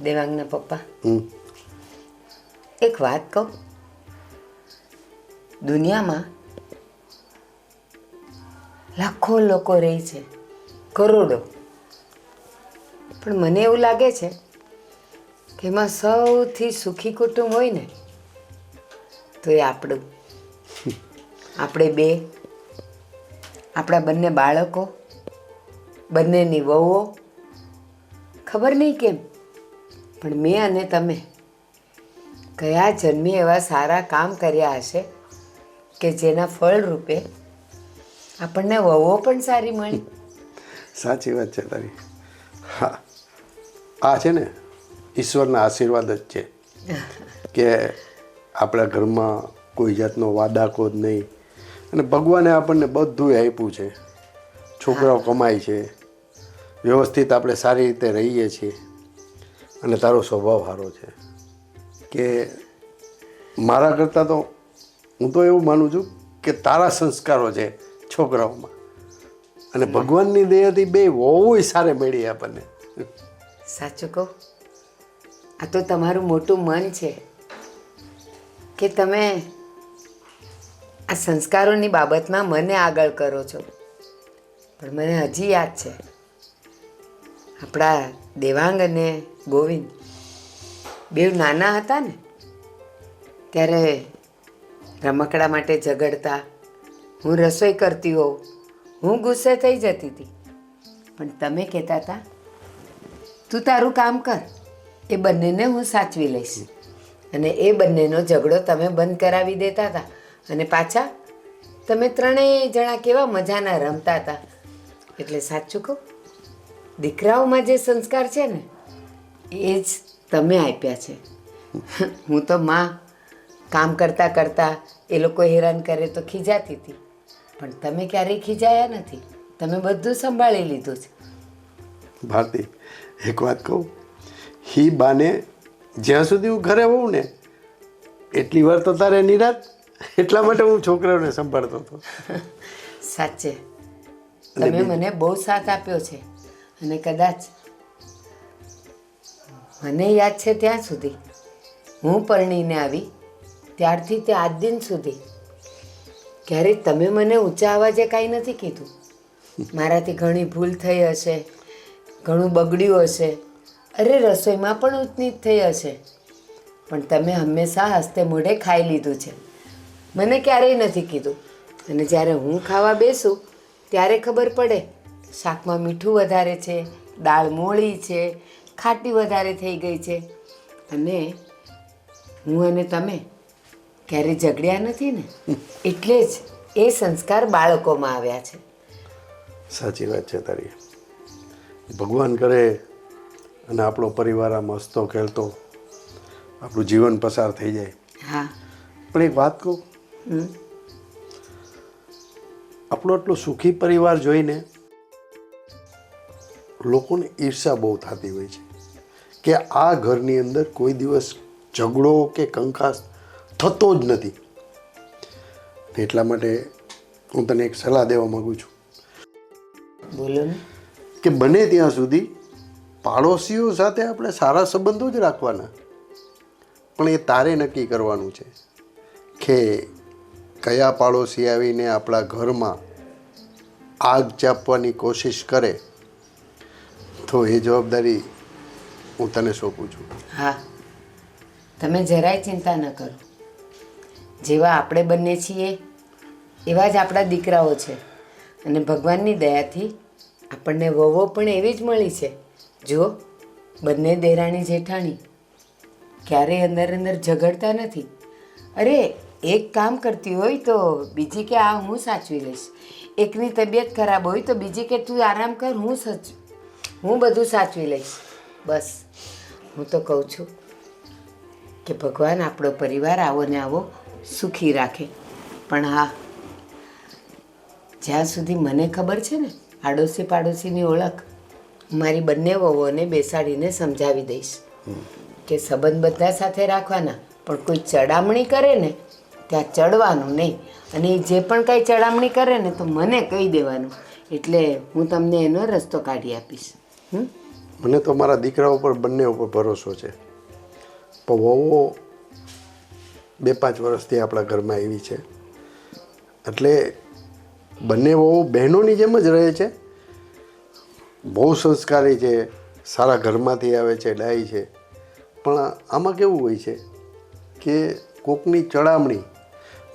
દેવાંગના પપ્પા એક વાત કહું, દુનિયામાં લાખો લોકો રહે છે, કરોડો, પણ મને એવું લાગે છે કે એમાં સૌથી સુખી કુટુંબ હોય ને તો એ આપણું. આપણે બે, આપણા બંને બાળકો, બંનેની વહુઓ, ખબર નહીં કેમ પણ મેં અને તમે કયા જન્મે એવા સારા કામ કર્યા હશે કે જેના ફળ રૂપે આપણને વહુઓ પણ સારી મળી. સાચી વાત છે તારી. હા, આ છે ને ઈશ્વરના આશીર્વાદ જ છે કે આપણા ઘરમાં કોઈ જાતનો વાદાખોદ નહીં, અને ભગવાને આપણને બધું આપ્યું છે. છોકરાઓ કમાય છે, વ્યવસ્થિત આપણે સારી રીતે રહીએ છીએ, અને તારો સ્વભાવ સારો છે કે મારા કરતાં તો હું તો એવું માનું છું કે તારા સંસ્કારો છે છોકરાઓમાં, અને ભગવાનની દયાથી બે બહુ સારે મળી આપણને. સાચું કહું, આ તો તમારું મોટું મન છે કે તમે આ સંસ્કારોની બાબતમાં મને આગળ કરો છો. પણ મને હજી યાદ છે આપણા દેવાંગ અને ગોવિંદ બેવ નાના હતા ને ત્યારે રમકડા માટે ઝઘડતા, હું રસોઈ કરતી હોઉં, હું ગુસ્સે થઈ જતી હતી, પણ તમે કહેતા હતા તું તારું કામ કર, એ બંનેને હું સાચવી લઈશ, અને એ બંનેનો ઝઘડો તમે બંધ કરાવી દેતા હતા, અને પાછા તમે ત્રણેય જણા કેવા મજાના રમતા હતા. એટલે સાચું કહું, દીકરાઓમાં જે સંસ્કાર છે ને એ જ તમે આપ્યા છે. હું તો માં કામ કરતાં કરતાં એ લોકો હેરાન કરે તો ખીજાતી હતી, પણ તમે ક્યારેય ખીજાયા નથી, તમે બધું સંભાળી લીધું છે. ભારતી, એક વાત કહું, હી બાને જ્યાં સુધી હું ઘરે હોઉં ને એટલી વાર તો તારે નિરાત, એટલા માટે હું છોકરાઓને સંભાળતો હતો. સાચે તમે મને બહુ સાથ આપ્યો છે, અને કદાચ મને યાદ છે ત્યાં સુધી હું પરણીને આવી ત્યારથી તે આજ દિન સુધી ક્યારેય તમે મને ઊંચા અવાજે કાંઈ નથી કીધું. મારાથી ઘણી ભૂલ થઈ હશે, ઘણું બગડ્યું હશે, અરે રસોઈમાં પણ ઊંચનીચ થઈ હશે, પણ તમે હંમેશા હસ્તે મોઢે ખાઈ લીધું છે, મને ક્યારેય નથી કીધું. અને જ્યારે હું ખાવા બેસું ત્યારે ખબર પડે શાકમાં મીઠું વધારે છે, દાળ મોળી છે, ખાટી વધારે થઈ ગઈ છે, અને હું અને તમે ક્યારેય ઝઘડ્યા નથી ને, એટલે જ એ સંસ્કાર બાળકોમાં આવ્યા છે. સાચી વાત છે તારી. ભગવાન કરે અને આપણો પરિવાર આમ હસતો ખેલતો આપણું જીવન પસાર થઈ જાય. હા, પણ એક વાત કહું, આપણો આટલો સુખી પરિવાર જોઈને લોકોને ઈર્ષા બહુ થતી હોય છે કે આ ઘરની અંદર કોઈ દિવસ ઝઘડો કે કંકાસ થતો જ નથી. એટલા માટે હું તને એક સલાહ દેવા માગું છું બોલો ને. કે બને ત્યાં સુધી પાડોશીઓ સાથે આપણે સારા સંબંધો જ રાખવાના, પણ એ તારે નક્કી કરવાનું છે કે કયા પાડોશી આવીને આપણા ઘરમાં આગ ચાપવાની કોશિશ કરે તો એ જવાબદારી હું તને સોંપું છું. હા, તમે જરાય ચિંતા ન કરો, જેવા આપણે બંને છીએ એવા જ આપણા દીકરાઓ છે, અને ભગવાનની દયાથી આપણને વહુઓ પણ એવી જ મળી છે. જો બંને દેરાણી જેઠાણી ક્યારેય અંદર અંદર ઝઘડતા નથી. અરે એક કામ કરતી હોય તો બીજી કે આ હું સાચવી લઈશ, એકની તબિયત ખરાબ હોય તો બીજી કે તું આરામ કર, હું બધું સાચવી લઈશ. બસ હું તો કહું છું કે ભગવાન આપણો પરિવાર આવો ને આવો સુખી રાખે. પણ હા, જ્યાં સુધી મને ખબર છે ને આડોશી પાડોશીની ઓળખ, મારી બંને વહુઓને બેસાડીને સમજાવી દઈશ કે સંબંધ બધા સાથે રાખવાના, પણ કોઈ ચડામણી કરે ને ત્યાં ચડવાનું નહીં, અને જે પણ કાંઈ ચડામણી કરે ને તો મને કહી દેવાનું, એટલે હું તમને એનો રસ્તો કાઢી આપીશ. મને તો મારા દીકરા ઉપર બંને ઉપર ભરોસો છે, પણ વહુઓ 2-5 વર્ષથી આપણા ઘરમાં આવી છે, એટલે બંને વહુ બહેનોની જેમ જ રહે છે. બહુ સંસ્કારી છે, સારા ઘરમાંથી આવે છે, ડાઈ છે. પણ આમાં કેવું હોય છે કે કોકની ચડામણી,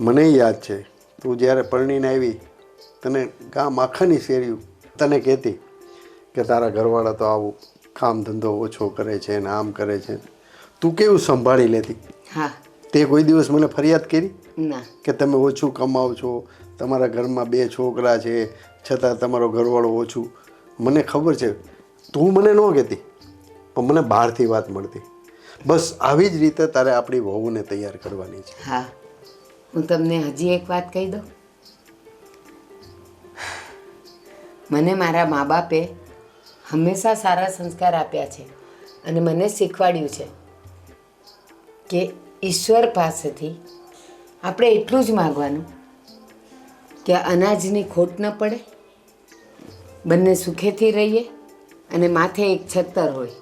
મને યાદ છે તું જ્યારે પરણીને આવી તને ગામ આખાની શેરી તને કહેતી કે તારા ઘરવાળા તો આવું કામ ધંધો ઓછો કરે છે ને આમ કરે છે, તું કેવું સંભાળી લેતી. હા. તે કોઈ દિવસ મને ફરિયાદ કરી ના. કે તમે ઓછું કમાવ છો, તમારા ઘરમાં 2 છોકરા છે છતાં તમારો ઘરવાળો ઓછું? મને ખબર છે તું મને ન કહેતી, પણ મને બહારથી વાત મળતી. બસ આવી જ રીતે તારે આપણી વહુને તૈયાર કરવાની છે. હા, હું તમને હજી એક વાત કહી દઉં. મને મારા મા બાપે હંમેશા સારા સંસ્કાર આપ્યા છે અને મને શીખવાડ્યું છે કે ઈશ્વર પાસેથી આપણે એટલું જ માગવાનું કે અનાજની ખોટ ન પડે, બંને સુખેથી રહીએ અને માથે એક છત્તર હોય.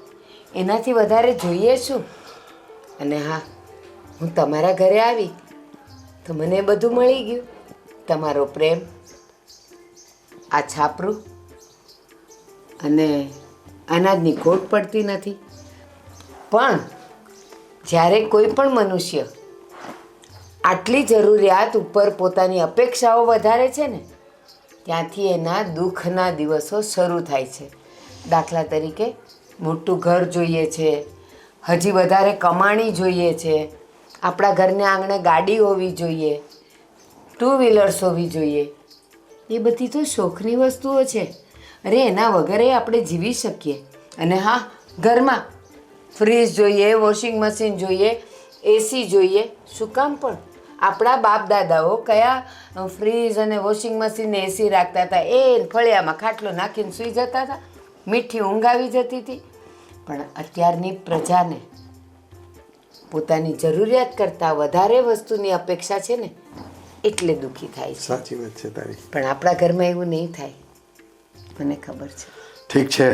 એનાથી વધારે જોઈએ શું? અને હા, હું તમારા ઘરે આવી તો મને બધું મળી ગયું. તમારો પ્રેમ, આ છાપરું અને અનાજની ખોટ પડતી નથી. પણ જ્યારે કોઈ પણ મનુષ્ય આટલી જરૂરિયાત ઉપર પોતાની અપેક્ષાઓ વધારે છે ને, ત્યાંથી એના દુઃખના દિવસો શરૂ થાય છે. દાખલા તરીકે મોટું ઘર જોઈએ છે, હજી વધારે કમાણી જોઈએ છે, આપણા ઘરને આંગણે ગાડી હોવી જોઈએ, 2 વ્હીલર્સ હોવી જોઈએ. એ બધી તો શોખની વસ્તુઓ છે. અરે એના વગર આપણે જીવી શકીએ. અને હા, ઘરમાં ફ્રીજ જોઈએ, વોશિંગ મશીન જોઈએ, એસી જોઈએ. શું કામ? પણ આપણા બાપ દાદાઓ કયા ફ્રીજ અને વોશિંગ મશીન ને એસી રાખતા હતા? એ ફળિયામાં ખાટલો નાખીને સૂઈ જતા હતા, મીઠી ઊંઘ આવી જતી હતી. પણ અત્યારની પ્રજાને પોતાની જરૂરિયાત કરતાં વધારે વસ્તુની અપેક્ષા છે ને, એટલે દુઃખી થાય છે. સાચી વાત છે તારી. પણ આપણા ઘરમાં એવું નહીં થાય, મને ખબર છે. ઠીક છે,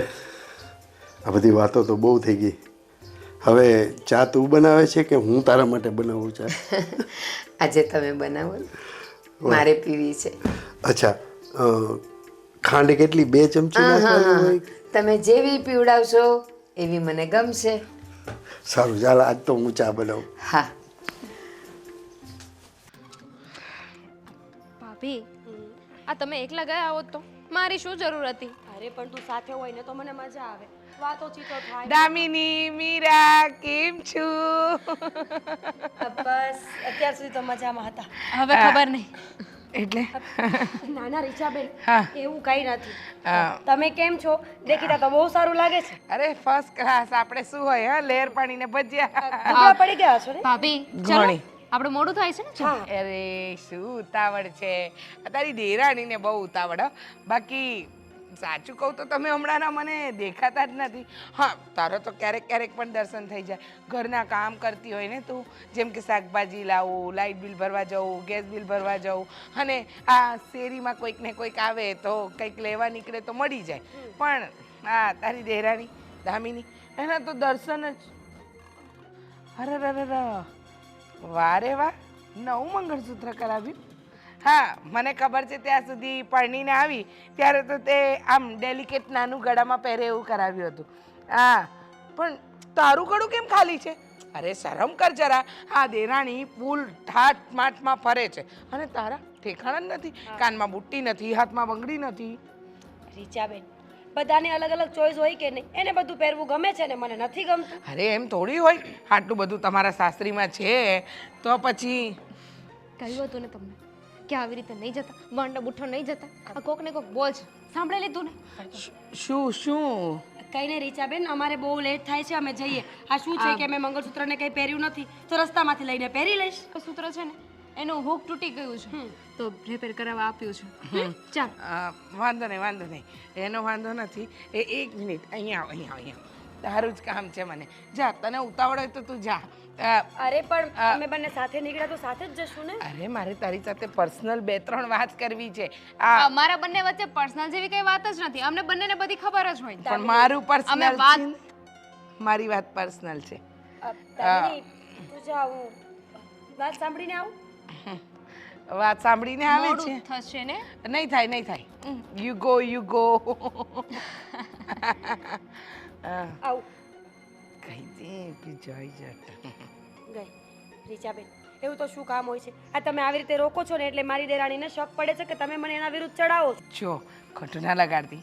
આ બધી વાતો તો બહુ થઈ ગઈ. હવે ચા તું બનાવે છે કે હું તારા માટે બનાવું ચા? આજે તમે બનાવો ને, મારે પીવી છે. અચ્છા, ખાંડ કેટલી? 2 ચમચી નાખવાની હોય? તમે જેવી પીવડાવશો એવી મને ગમશે. સારું, ચાલ આજ તો હું ચા બનાવું. હા. ભાભી, આ તમે એકલા ગયા હોત તો મારી શું જરૂર હતી? અરે પણ તું સાથે હોય ને તો મને મજા આવે, વાતો ચીતો થાય. દામિની, મીરા, કેમ છું? બસ અત્યાર સુધી તો મજામાં હતા. હવે ખબર નહીં. એટલે નાના રીચાબેન, હા. એવું કઈ નથી. હા. તમે કેમ છો? દેખીતા તો બહુ સારું લાગે છે. અરે ફર્સ્ટ ક્લાસ. આપણે શું હોય, હા, લેર પાણી ને ભજીયા. દુબળા પડી ગયા છો ને? ભાભી, ચલો ઘણી. આપણે મોડું થાય છે ને. ચાલો. અરે શું ઉતાવળ છે તારી દેરાણીને, બહુ ઉતાવળ હો. બાકી સાચું કહું તો તમે હમણાંના મને દેખાતા જ નથી. હા, તારો તો ક્યારેક ક્યારેક પણ દર્શન થઈ જાય. ઘરના કામ કરતી હોય ને તું, જેમ કે શાકભાજી લાવું, લાઇટ બિલ ભરવા જવું, ગેસ બિલ ભરવા જવું, અને આ શેરીમાં કોઈક ને કોઈક આવે તો કંઈક લેવા નીકળે તો મળી જાય. પણ હા, તારી દેરાણી દામિની, એના તો દર્શન જ. અરે વારે વાહ, નવું મંગળસૂત્ર કરાવ્યું. હા, મને ખબર છે ત્યાં સુધી પરણીને આવી ત્યારે તો તે આમ ડેલિકેટ નાનું ગળામાં પહેરે એવું કરાવ્યું હતું. હા, પણ તારું ગળું કેમ ખાલી છે? અરે શરમ કર જરા. આ દેરાણી ફૂલ ઠાઠ માઠમાં ફરે છે અને તારા ઠેકાણા જ નથી. કાનમાં બુટ્ટી નથી, હાથમાં બંગડી નથી. રીચાબેન, બધાને અલગ અલગ ચોઈસ હોય કે નહીં? એને બધું પહેરવું ગમે છે ને મને નથી ગમતું. અરે એમ થોડી હોય, આટલું બધું તમારા સાસરીમાં છે તો પછી. કહ્યું હતું ને તમને કે આવી રીતે નહીં જતા, વણનો બુઠ્ઠો નહીં જતા. આ કોક ને કોક બોલ છે, સાંભળી લીધું ને? શું? કઈ નહીં રીચાબેન, અમારે બહુ લેટ થાય છે, અમે જઈએ. આ શું છે કે મેં મંગળસૂત્રને કંઈ પહેર્યું નથી, તો રસ્તામાંથી લઈને પહેરી લઈશ. સૂત્ર છે ને એનું હુક તૂટી ગયું છે, તો રિપેર કરાવવા આપ્યું છે. ચાલ. વાંધો નહીં. એનો વાંધો નથી. 1 મિનિટ, અહીંયા આવ. તારું જ કામ છે મને. જા, તને ઉતાવળ હોય તો તું જા. અરે પણ અમે બંને સાથે નીકળ્યા તો સાથે જ જશું ને. અરે મારે તારી સાથે પર્સનલ 2-3 વાત કરવી છે. અમારા બંને વચ્ચે પર્સનલ જેવી કઈ વાત જ નથી. અમને બંનેને બધી ખબર જ હોય. પણ મારું પર્સનલ અમે વાત- મારી વાત પર્સનલ છે. દામિની, તું જા, હું વાત સાંભળીને આવું. વાત સાંભળીને આવે છે. મોડું થશે ને. નહીં થાય, નહીં થાય. યુ ગો આવું કહી દે તું જઈ જટ. ગઈ રીચાબેન, એવું તો શું કામ હોય છે? આ તમે આવી રીતે રોકો છો ને એટલે મારી દેરાણીને શક પડે છે કે તમે મને એના વિરુદ્ધ ચડાવો છો. જો ખોટું ના લગાડતી.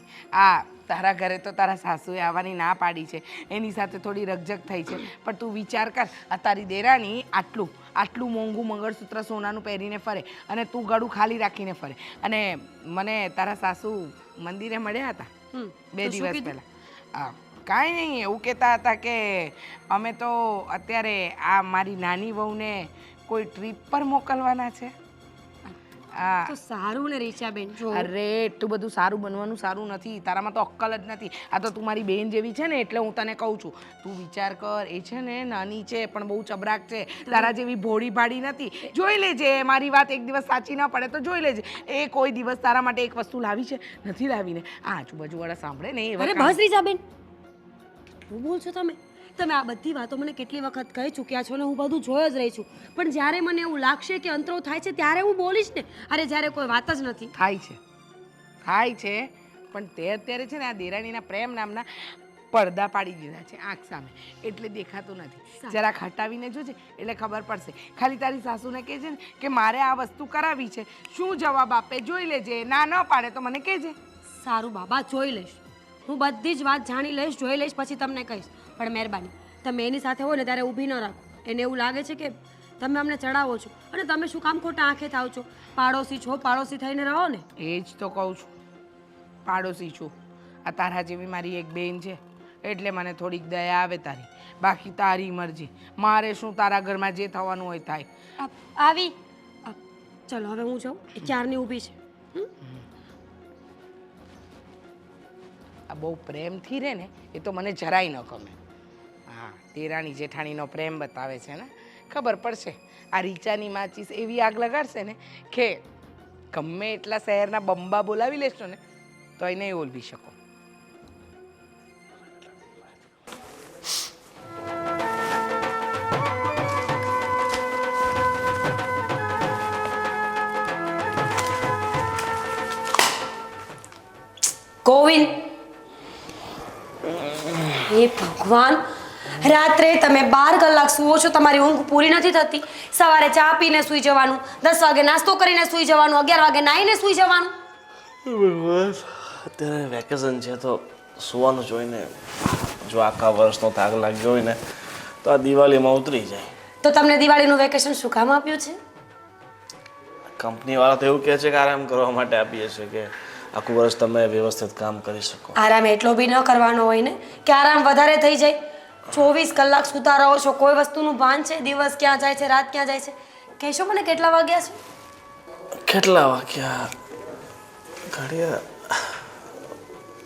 તારા ઘરે તો તારા સાસુએ આવવાની ના પાડી છે, એની સાથે થોડી રકઝક થઈ છે. પણ તું વિચાર કર, આ તારી દેરાણી આટલું મોંઘું મંગળસૂત્ર સોનાનું પહેરીને ફરે અને તું ગળું ખાલી રાખીને ફરે. અને મને તારા સાસુ મંદિરે મળ્યા હતા 2 દિવસ પહેલા. કાંઈ નહીં, એવું કહેતા હતા કે અમે તો અત્યારે આ મારી નાની વહુને કોઈ ટ્રીપ પર મોકલવાના છે. તો સારું ને રીચાબેન. જો અરે એટલું બધું સારું બનવાનું સારું નથી, તારામાં તો અક્કલ જ નથી. આ તો તું મારી બહેન જેવી છે ને એટલે હું તને કહું છું. તું વિચાર કર, એ છે ને નાની છે પણ બહુ ચબરાક છે, તારા જેવી ભોળી ભાડી નથી. જોઈ લેજે, મારી વાત એક દિવસ સાચી ન પડે તો જોઈ લેજે. એ કોઈ દિવસ તારા માટે એક વસ્તુ લાવી છે? નથી લાવીને. આ આજુબાજુવાળા સાંભળે ને એવા અરે બસ રીચાબેન, શું બોલ છો તમે? તમે આ બધી વાતો મને કેટલી વખત કહી ચૂક્યા છો ને હું બધું જોઈ જ રહી છું. પણ જ્યારે મને એવું લાગશે કે અંતરો થાય છે ત્યારે હું બોલીશ ને. અરે જ્યારે કોઈ વાત જ નથી. થાય છે પણ તે અત્યારે છે ને આ દેરાણીના પ્રેમ નામના પડદા પાડી દીધા છે આંખ સામે, એટલે દેખાતું નથી. જરાક હટાવીને જોજે એટલે ખબર પડશે. ખાલી તારી સાસુને કહેજે ને કે મારે આ વસ્તુ કરાવી છે, શું જવાબ આપે જોઈ લેજે. ના ન પાડે તો મને કહેજે. સારું બાબા, જોઈ લઈશ. હું બધી જ વાત જાણી લઈશ, જોઈ લઈશ, પછી તમને કહીશ. પણ મહેરબાની તમે એની સાથે હોય ને ત્યારે ઊભી ન રાખો. એને એવું લાગે છે કે તમે અમને ચડાવો છો અને તમે શું કામ ખોટા આંખે થાવ છો? પાડોશી છો, પાડોશી થઈને રહો ને. એ જ તો કહું છું, પાડોશી છું. આ તારા જેવી મારી એક બેન છે એટલે મને થોડીક દયા આવે તારી. બાકી તારી મરજી, મારે શું, તારા ઘરમાં જે થવાનું હોય થાય. આવી ચલો હવે હું જાઉં, એ ક્યારની ઊભી છે. આ બહુ પ્રેમથી રહે ને એ તો મને જરાય ન ગમે. હા, દેરાણી જેઠાણીનો પ્રેમ બતાવે છે ને, ખબર પડશે. આ રીચાની માચીસ એવી આગ લગાડશે ને કે ગમે એટલા શહેરના બંબા બોલાવી લેશો ને તો એ નહીં ઓલવી શકો. ગોવિંદ, હે ભગવાન, રાત્રે તમે 12 કલાક સૂવો છો, તમારી ઊંઘ પૂરી નથી થતી. સવારે ચા પીને સૂઈ જવાનું, 10 વાગે નાસ્તો કરીને સૂઈ જવાનું, 11 વાગે નાહીને સૂઈ જવાનું. બસ અત્યારે વેકેશન છે તો સુવાનું જોઈને જો આખા વર્ષનો થાક લાગ્યો હોય ને તો આ દિવાળીમાં ઉતરી જાય. તો તમને દિવાળીનું વેકેશન શું કામ આપ્યું છે? કંપનીવાળા તો એવું કહે છે કે આરામ કરવા માટે આપીએ છીએ કે આખું વર્ષ તમે વ્યવસ્થિત કામ કરી શકો. આરામ એટલો બી ન કરવાનો હોય ને કે આરામ વધારે થઈ જાય. 24 કલાક સૂતા રહો છો, કોઈ વસ્તુનું ભાન છે? દિવસ ક્યાં જાય છે, રાત ક્યાં જાય છે? કહેશો મને કેટલા વાગ્યા છે? કેટલા વાગ્યા? ઘડિયા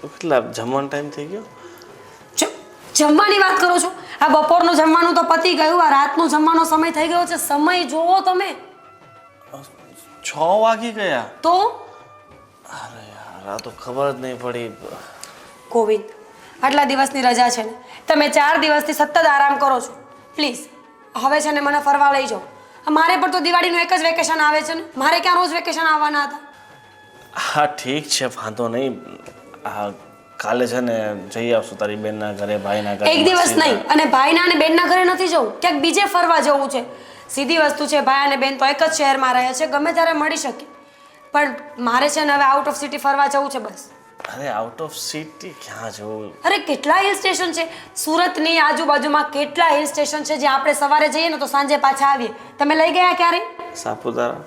કેટલા? જમવાનો ટાઈમ થઈ ગયો? જમવાની વાત કરો છો? આ બપોરનું જમવાનું તો પતી ગયું, આ રાતનું જમવાનો સમય થઈ ગયો છે. સમય જોવો તમે. 6 વાગી ગયા. તો અરે યાર, આ તો ખબર જ નહીં પડી. ગોવિંદ, આટલા દિવસની રજા છે ને, તમે 4 દિવસથી સતત આરામ કરો છો. પ્લીઝ હવે છે ને મને ફરવા લઈ જાઓ. મારે પણ તો દિવાળીનું એક જ વેકેશન આવે છે ને, મારે ક્યાં રોજ વેકેશન આવવાના હતા? હા ઠીક છે, વાંધો નહીં. કાલે છે ને જઈ આવશું તારી બેનના ઘરે, ભાઈના ઘરે. એક દિવસ નહીં, અને ભાઈના અને બેનના ઘરે નથી જવું, ક્યાંક બીજે ફરવા જવું છે. સીધી વસ્તુ છે, ભાઈ અને બેન તો એક જ શહેરમાં રહે છે, ગમે ત્યારે મળી શકે. પણ મારે છે ને હવે આઉટ ઓફ સિટી ફરવા જવું છે બસ. અરે આઉટ ઓફ સિટી ક્યાં જવું? અરે કેટલા હિલ સ્ટેશન છે સુરતની આજુબાજુમાં, કેટલા હિલ સ્ટેશન છે જ્યાં આપણે સવારે જઈએ ને તો સાંજે પાછા આવીએ. તમે લઈ ગયા ક્યારે? સાપુતારા.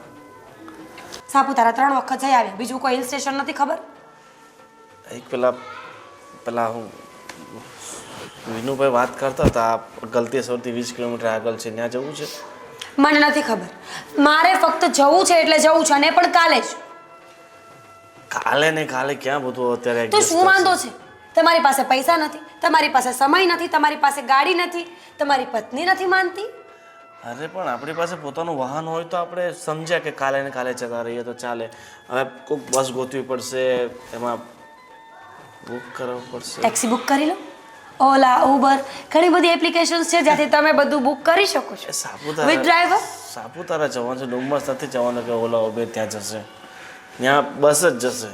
સાપુતારા 3 વખત જઈ આવ્યા, બીજું કોઈ હિલ સ્ટેશન નથી ખબર? એક પેલા હું વિનુભાઈ વાત કરતા હતા, ગલતેશ્વરથી 20 કિલોમીટર આગળ છે, ત્યાં જવું છે. મને નથી ખબર, મારે ફક્ત જવું છે એટલે જવું છે, અને પણ કાલે જ. કાલે ને કાલે ક્યાં બધું અત્યારે તો શું વાંધો છે? તમારી પાસે પૈસા નથી, તમારી પાસે સમય નથી, તમારી પાસે ગાડી નથી, તમારી પત્ની નથી માનતી. અરે પણ આપણી પાસે પોતાનું વાહન હોય તો આપણે સમજ્યા કે કાલે ને કાલે જતા રહીએ તો ચાલે. હવે કોઈક બસ ગોતવી પડશે, એમાં બુક કરવું પડશે. ટેક્સી બુક કરી લો, ઓલા ઉબર, ઘણી બધી એપ્લિકેશન્સ છે જ્યાંથી તમે બધું બુક કરી શકો છો. With driver. સાપુતારા જવાનું છે, ડુમસ નથી જવાનું કે ઓલા ઉબેર ત્યાં જશે, ત્યાં બસ જ જશે.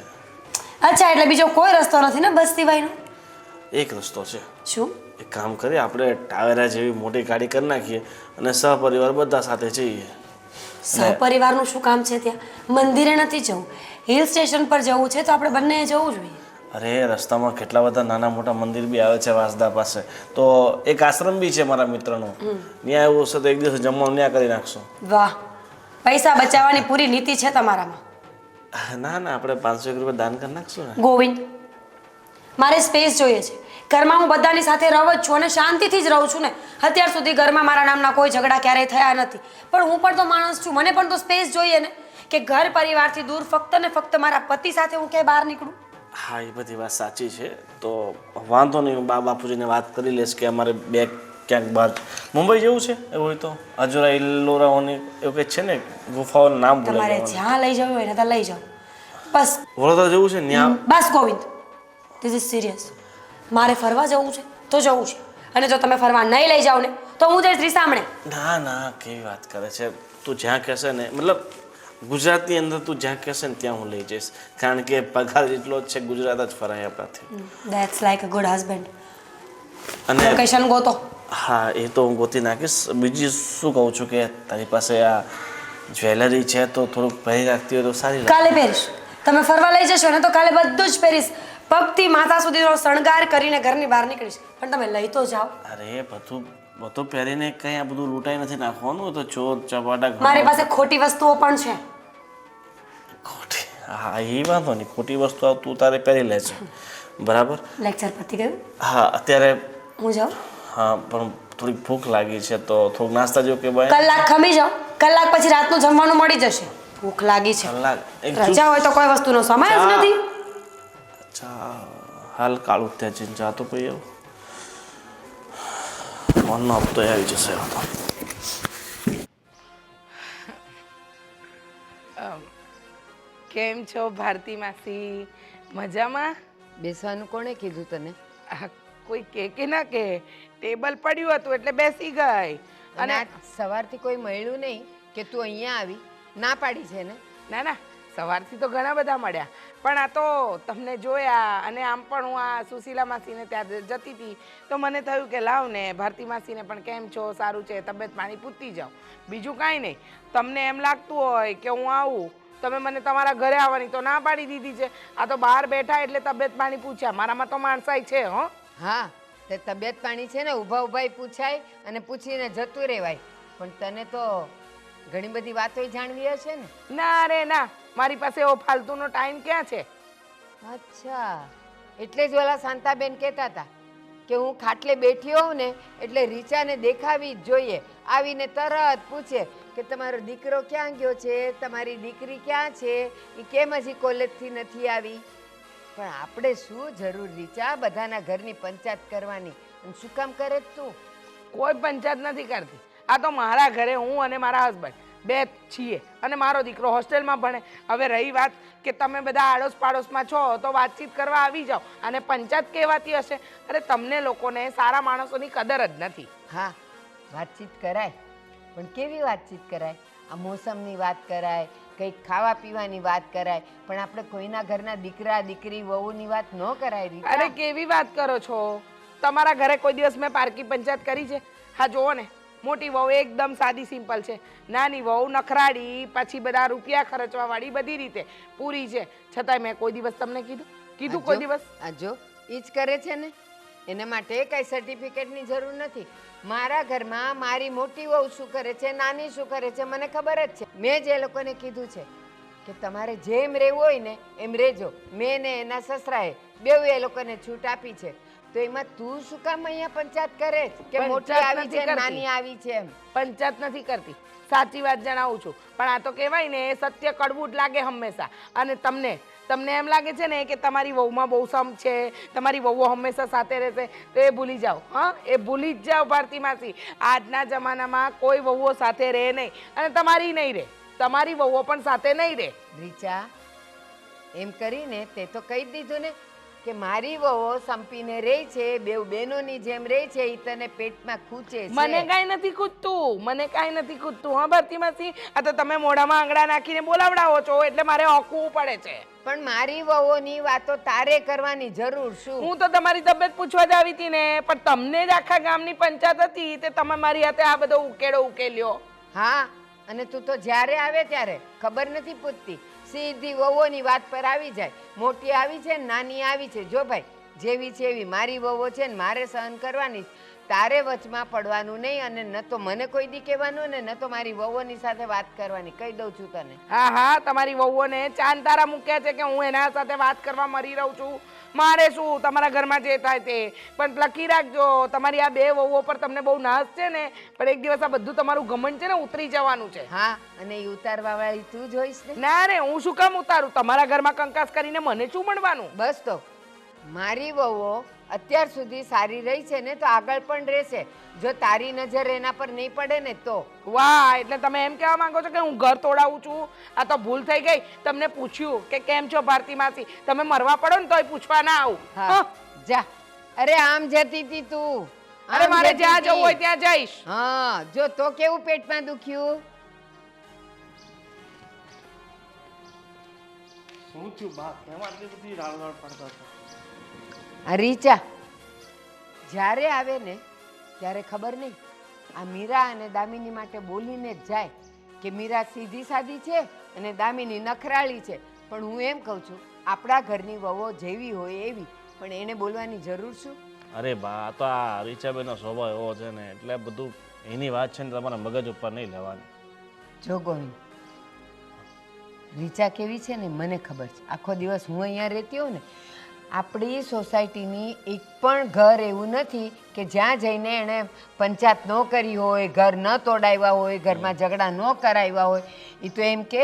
અચ્છા, એટલે બીજો કોઈ રસ્તો નથી ને બસ સિવાયનો? એક રસ્તો છે. શું? એક કામ કરીએ, આપણે ટાવેરા જેવી મોટી ગાડી કરી નાખીએ અને સહપરિવાર બધા સાથે જઈએ. સહપરિવારનું શું કામ છે ત્યાં? મંદિરે નથી જવું, હિલ સ્ટેશન પર જવું છે તો આપણે બંને જવું જોઈએ. અરે રસ્તામાં કેટલા બધા નાના મોટા મંદિર બી આવે છે વાસદા પાસે, તો એક આશ્રમ બી છે મારા મિત્રનો, ત્યાં એવું હશે તો એક દિવસ જમવાનું ત્યાં કરી નાખશું. વાહ, પૈસા બચાવવાની પૂરી નીતિ છે તમારામાં. ના ના, આપણે 500 રૂપિયા દાન કરી નાખશું ને. ગોવિંદ, મારે સ્પેસ જોઈએ છે. ઘરમાં હું બધાની સાથે રહું જ છું અને શાંતિથી જ રહું છું ને. અત્યાર સુધી ઘરમાં મારા નામના કોઈ ઝઘડા ક્યારેય થયા નથી, પણ હું પણ તો માણસ છું, મને પણ તો સ્પેસ જોઈએ ને, કે ઘર પરિવારથી દૂર ફક્ત ને ફક્ત મારા પતિ સાથે હું ક્યાંય બહાર નીકળું. હા, એ બધી વાત સાચી છે, તો વાંધો નહીં, હું બાપુજીને વાત કરી લઈશ કે અમારે બે ક્યાંક બહાર મુંબઈ જવું છે. એવું હોય તો અજોરા ઇલ્લોરાઓની એવું કંઈક છે ને ગુફાઓનું નામ તમારે ભૂલાઈ જ્યાં લઈ જવું હોય ને ત્યાં લઈ જાઓ. બસ વડોદરા જવું છે ત્યાં. બસ ગોવિંદ, ધીસ ઇઝ સિરિયસ. મારે ફરવા જવું છે તો જવું છે, અને જો તમે ફરવા નહીં લઈ જાઓ ને તો હું જઈશ રીસામણે. ના ના, કેવી વાત કરે છે તું. જ્યાં કહેશે ને, મતલબ ગુજરાતની અંદર તું જ્યાં કહેશે ને ત્યાં હું લઈ જઈશ, કારણ કે પગાર એટલો જ છે, ગુજરાત જ ફરાય આપણાથી. That's like a good husband. અને લોકેશન ગોતો. હા, એ તો હું ગોતી નાખીશ. બીજી શું કહું છું કે તારી પાસે આ જ્વેલરી છે તો થોડુંક પહેરી રાખતી હોય તો સારી લાગે. કાલે પહેરીશ. તમે ફરવા લઈ જશો ને તો કાલે બધું જ પહેરીશ, પગથી માથા સુધીનો શણગાર કરીને ઘરની બહાર નીકળીશ. પણ તમે લઈ તો જાઓ. અરે બધું પહેરીને કંઈ આ બધું લૂંટાઈ નથી નાખવાનું, તો ચોર ચપાટા મારી પાસે ખોટી વસ્તુઓ પણ છે. ખોટી? હા, એ વાંધો નહીં, ખોટી વસ્તુ તું તારે પહેરી લેજે, બરાબર? લેક્ચર પતી ગયું? હા, અત્યારે હું જાઉં? હા, પણ થોડીક ભૂખ લાગી છે તો થોડુંક નાસ્તા જેવું કે ભાઈ. કલાક ખમી જાઓ, કલાક પછી રાતનું જમવાનું મળી જશે. ભૂખ લાગી છે. કલાક એક રજા હોય તો કોઈ વસ્તુનો સમય જ નથી. અચ્છા, હાલ કાળું ત્યાં જઈને જાતો પછી આવું મનનો હપ્તો આવી જશે. કેમ છો ભારતી માસી? મજામાં? બેસવાનું કોણે કીધું તને? કોઈ કે ના કે ટેબલ પડ્યું હતું એટલે બેસી ગઈ. અને આજ સવારથી કોઈ મળ્યું નહીં કે તું અહીંયા આવી? ના પાડી છે ને? ના ના, સવારથી તો ઘણા બધા મળ્યા, પણ આ તો તમને જોયા અને આમ પણ હું આ સુશીલા માસીને ત્યાં જતી હતી તો મને થયું કે લાવ ને ભારતી માસીને પણ કેમ છો, સારું છે, તબિયત પાણી પૂછતી જાઉં. બીજું કાંઈ નહીં. તમને એમ લાગતું હોય કે હું આવું, તમે મને તમારા ઘરે આવવાની તો ના પાડી દીધી છે. આ તો બહાર બેઠા એટલે તબિયત પાણી પૂછ્યા. મારામાં તો માણસાઈ છે. હો હા, તે તબિયત પાણી છે ને ઊભા ઊભા પૂછાય અને પૂછીને જતું રહેવાય, પણ તને તો ઘણી બધી વાતો જાણવી હશે ને? ના રે ના, મારી પાસે એવો ફાલતુનો ટાઈમ ક્યાં છે? અચ્છા, એટલે જ ઓલા શાંતાબેન કહેતા હતા કે હું ખાટલે બેઠી હોઉં ને એટલે રીચાને દેખાવી જ જોઈએ. આવીને તરત પૂછે કે તમારો દીકરો ક્યાં ગયો છે, તમારી દીકરી ક્યાં છે, એ કેમ હજી કોલેજથી નથી આવી. પણ આપણે શું જરૂર રીચા બધાના ઘરની પંચાયત કરવાની? અને શું કામ કરે તું? કોઈ પંચાયત નથી કરતી. આ તો મારા ઘરે હું અને મારા હસબન્ડ બે છીએ અને મારો દીકરો હોસ્ટેલમાં ભણે. હવે રહી વાત કે તમે બધા આડોશ પાડોશમાં છો તો વાતચીત કરવા આવી જાઓ, અને પંચાયત કહેવાતી હશે? અરે તમને લોકોને સારા માણસોની કદર જ નથી. હા, વાતચીત કરાય, પણ કેવી વાતચીત કરાય? આ મોસમની વાત કરાય, કંઈક ખાવા પીવાની વાત કરાય, પણ આપણે કોઈના ઘરના દીકરા દીકરી વહુની વાત ન કરાય. રીતા, અરે કેવી વાત કરો છો? તમારા ઘરે કોઈ દિવસ મેં પારકી પંચાયત કરી છે? હા જુઓ ને, મોટી વહુ એકદમ સાદી સિમ્પલ છે, નાની વહુ નખરાડી, પછી બધા રૂપિયા ખર્ચવા વાળી, બધી રીતે પૂરી છે. છતાંય મેં કોઈ દિવસ તમને કીધું કોઈ દિવસ? આ જો ઈ જ કરે છે ને, એના માટે કઈ સર્ટિફિકેટની જરૂર નથી. મારા ઘરમાં મારી મોટી વહુ શું કરે છે, નાની શું કરે છે, મને ખબર જ છે. મેં જ એ લોકોને કીધું છે કે તમારે જેમ રહેવું હોય ને એમ રહેજો. મેં ને એના સસરાએ બેઉ એ લોકોને છૂટ આપી છે, તો એમાં તું શું કામ અહીંયા પંચાયત કરે કે મોટી આવી છે નાની આવી છે એમ? પંચાયત નથી કરતી, સાચી વાત જણાવું છું. પણ આ તો કહેવાય ને, સત્ય કડવું જ લાગે હંમેશા. અને તમને તમને એમ લાગે છે ને કે તમારી વહુમાં બહુ સમ છે, તમારી વહુઓ હંમેશા સાથે રહેશે, તો એ ભૂલી જાઓ. હા, એ ભૂલી જ જાઓ ભારતી માસી. આજના જમાનામાં કોઈ વહુઓ સાથે રહે નહીં અને તમારી નહીં રહે, તમારી વહુઓ પણ સાથે નહીં રહે. રીચા, એમ કરીને તે તો કહી જ દીધું ને કે મારી વહુ સંપીને રહે છે, બેવ બહેનોની જેમ રહે છે, ઈ તને પેટમાં ખૂંચે છે. મને કાંઈ નથી ખૂટતું, મને કાંઈ નથી ખૂટતું. હા ભારતી માસી, આ તો તમે મોઢામાં આંગળા નાખીને બોલાવડાવો છો એટલે મારે ઓકવું પડે છે. પણ મારી વહુની વાતો તારે કરવાની જરૂર શું? હું તો તમારી તબિયત પૂછવા જ આવી હતી ને, પણ તમને જ આખા ગામની પંચાયત હતી તે તમે મારી હાથે આ બધો ઉકેડો ઉકેલ્યો. હા, અને તું તો જ્યારે આવે ત્યારે ખબર નથી પૂછતી, સીધી વહુઓની વાત પર આવી જાય. મોટી આવી છે ને નાની આવી છે, જો ભાઈ જેવી છે એવી મારી વહુઓ છે ને મારે સહન કરવાની. તારે વચમાં પડવાનું નહીં, અને ન તો મને કોઈ દી કહેવાનું ને ન તો મારી વહુઓની સાથે વાત કરવાની. કહી દઉં છું તને. હા હા, તમારી વહુઓને ચાંદ તારા મૂક્યા છે કે હું એના સાથે વાત કરવા મરી રહું છું. મારે શું, તમારા ઘરમાં જે થાય તે. પણ લખી રાખજો, તમારી આ બે વહુઓ પર તમને બહુ નાશ છે ને, પણ એક દિવસ આ બધું તમારું ઘમંડ છે ને ઉતરી જવાનું છે. હા, અને એ ઉતારવા વાળી તું જોઈશ ને. ના રે, હું શું કામ ઉતારું? તમારા ઘરમાં કંકાસ કરીને મને શું મળવાનું? બસ તો મારી વહુઓ અત્યાર સુધી સારી રહી છે ને, તો આગળ પણ રહેશે, જો તારી નજર એના પર નહીં પડે ને તો. વાહ, એટલે તમે એમ કહેવા માંગો છો કે હું ઘર તોડાવું છું? આ તો ભૂલ થઈ ગઈ. તમને પૂછ્યું કે કેમ છો ભારતી માસી, તમે મરવા પડો ને તોય પૂછવા ના આવું. હા, જા. અરે આમ જતી હતી તું. અરે આમ મારે જતી જ્યાં જવું હતી. હોય ત્યાં જઈશ. હા, જો તો કેવું પેટમાં દુખ્યું. શું થયું બા? કેમ આટલી બધી રાડ પડતા હતા? આ રીચા જ્યારે આવે ને ત્યારે ખબર નહીં, આ મીરા અને દામિની માટે બોલીને જ જાય કે મીરા સીધી સાદી છે અને દામિની નખરાળી છે. પણ હું એમ કહું છું, આપણા ઘરની વહુઓ જેવી હોય એવી, પણ એને બોલવાની જરૂર શું? અરે બા, આ તો આ રીચાબેનનો સ્વભાવ એવો છે ને, એટલે બધું એની વાત છે ને તમારા મગજ ઉપર નહીં લેવાની. જો ગોવિંદ, રીચા કેવી છે ને મને ખબર છે. આખો દિવસ હું અહીંયા રહેતી હોઉં ને, આપણી સોસાયટીની એક પણ ઘર એવું નથી કે જ્યાં જઈને એણે પંચાયત ન કરી હોય, ઘર ન તોડાવ્યા હોય, ઘરમાં ઝઘડા ન કરાવ્યા હોય. એ તો એમ કે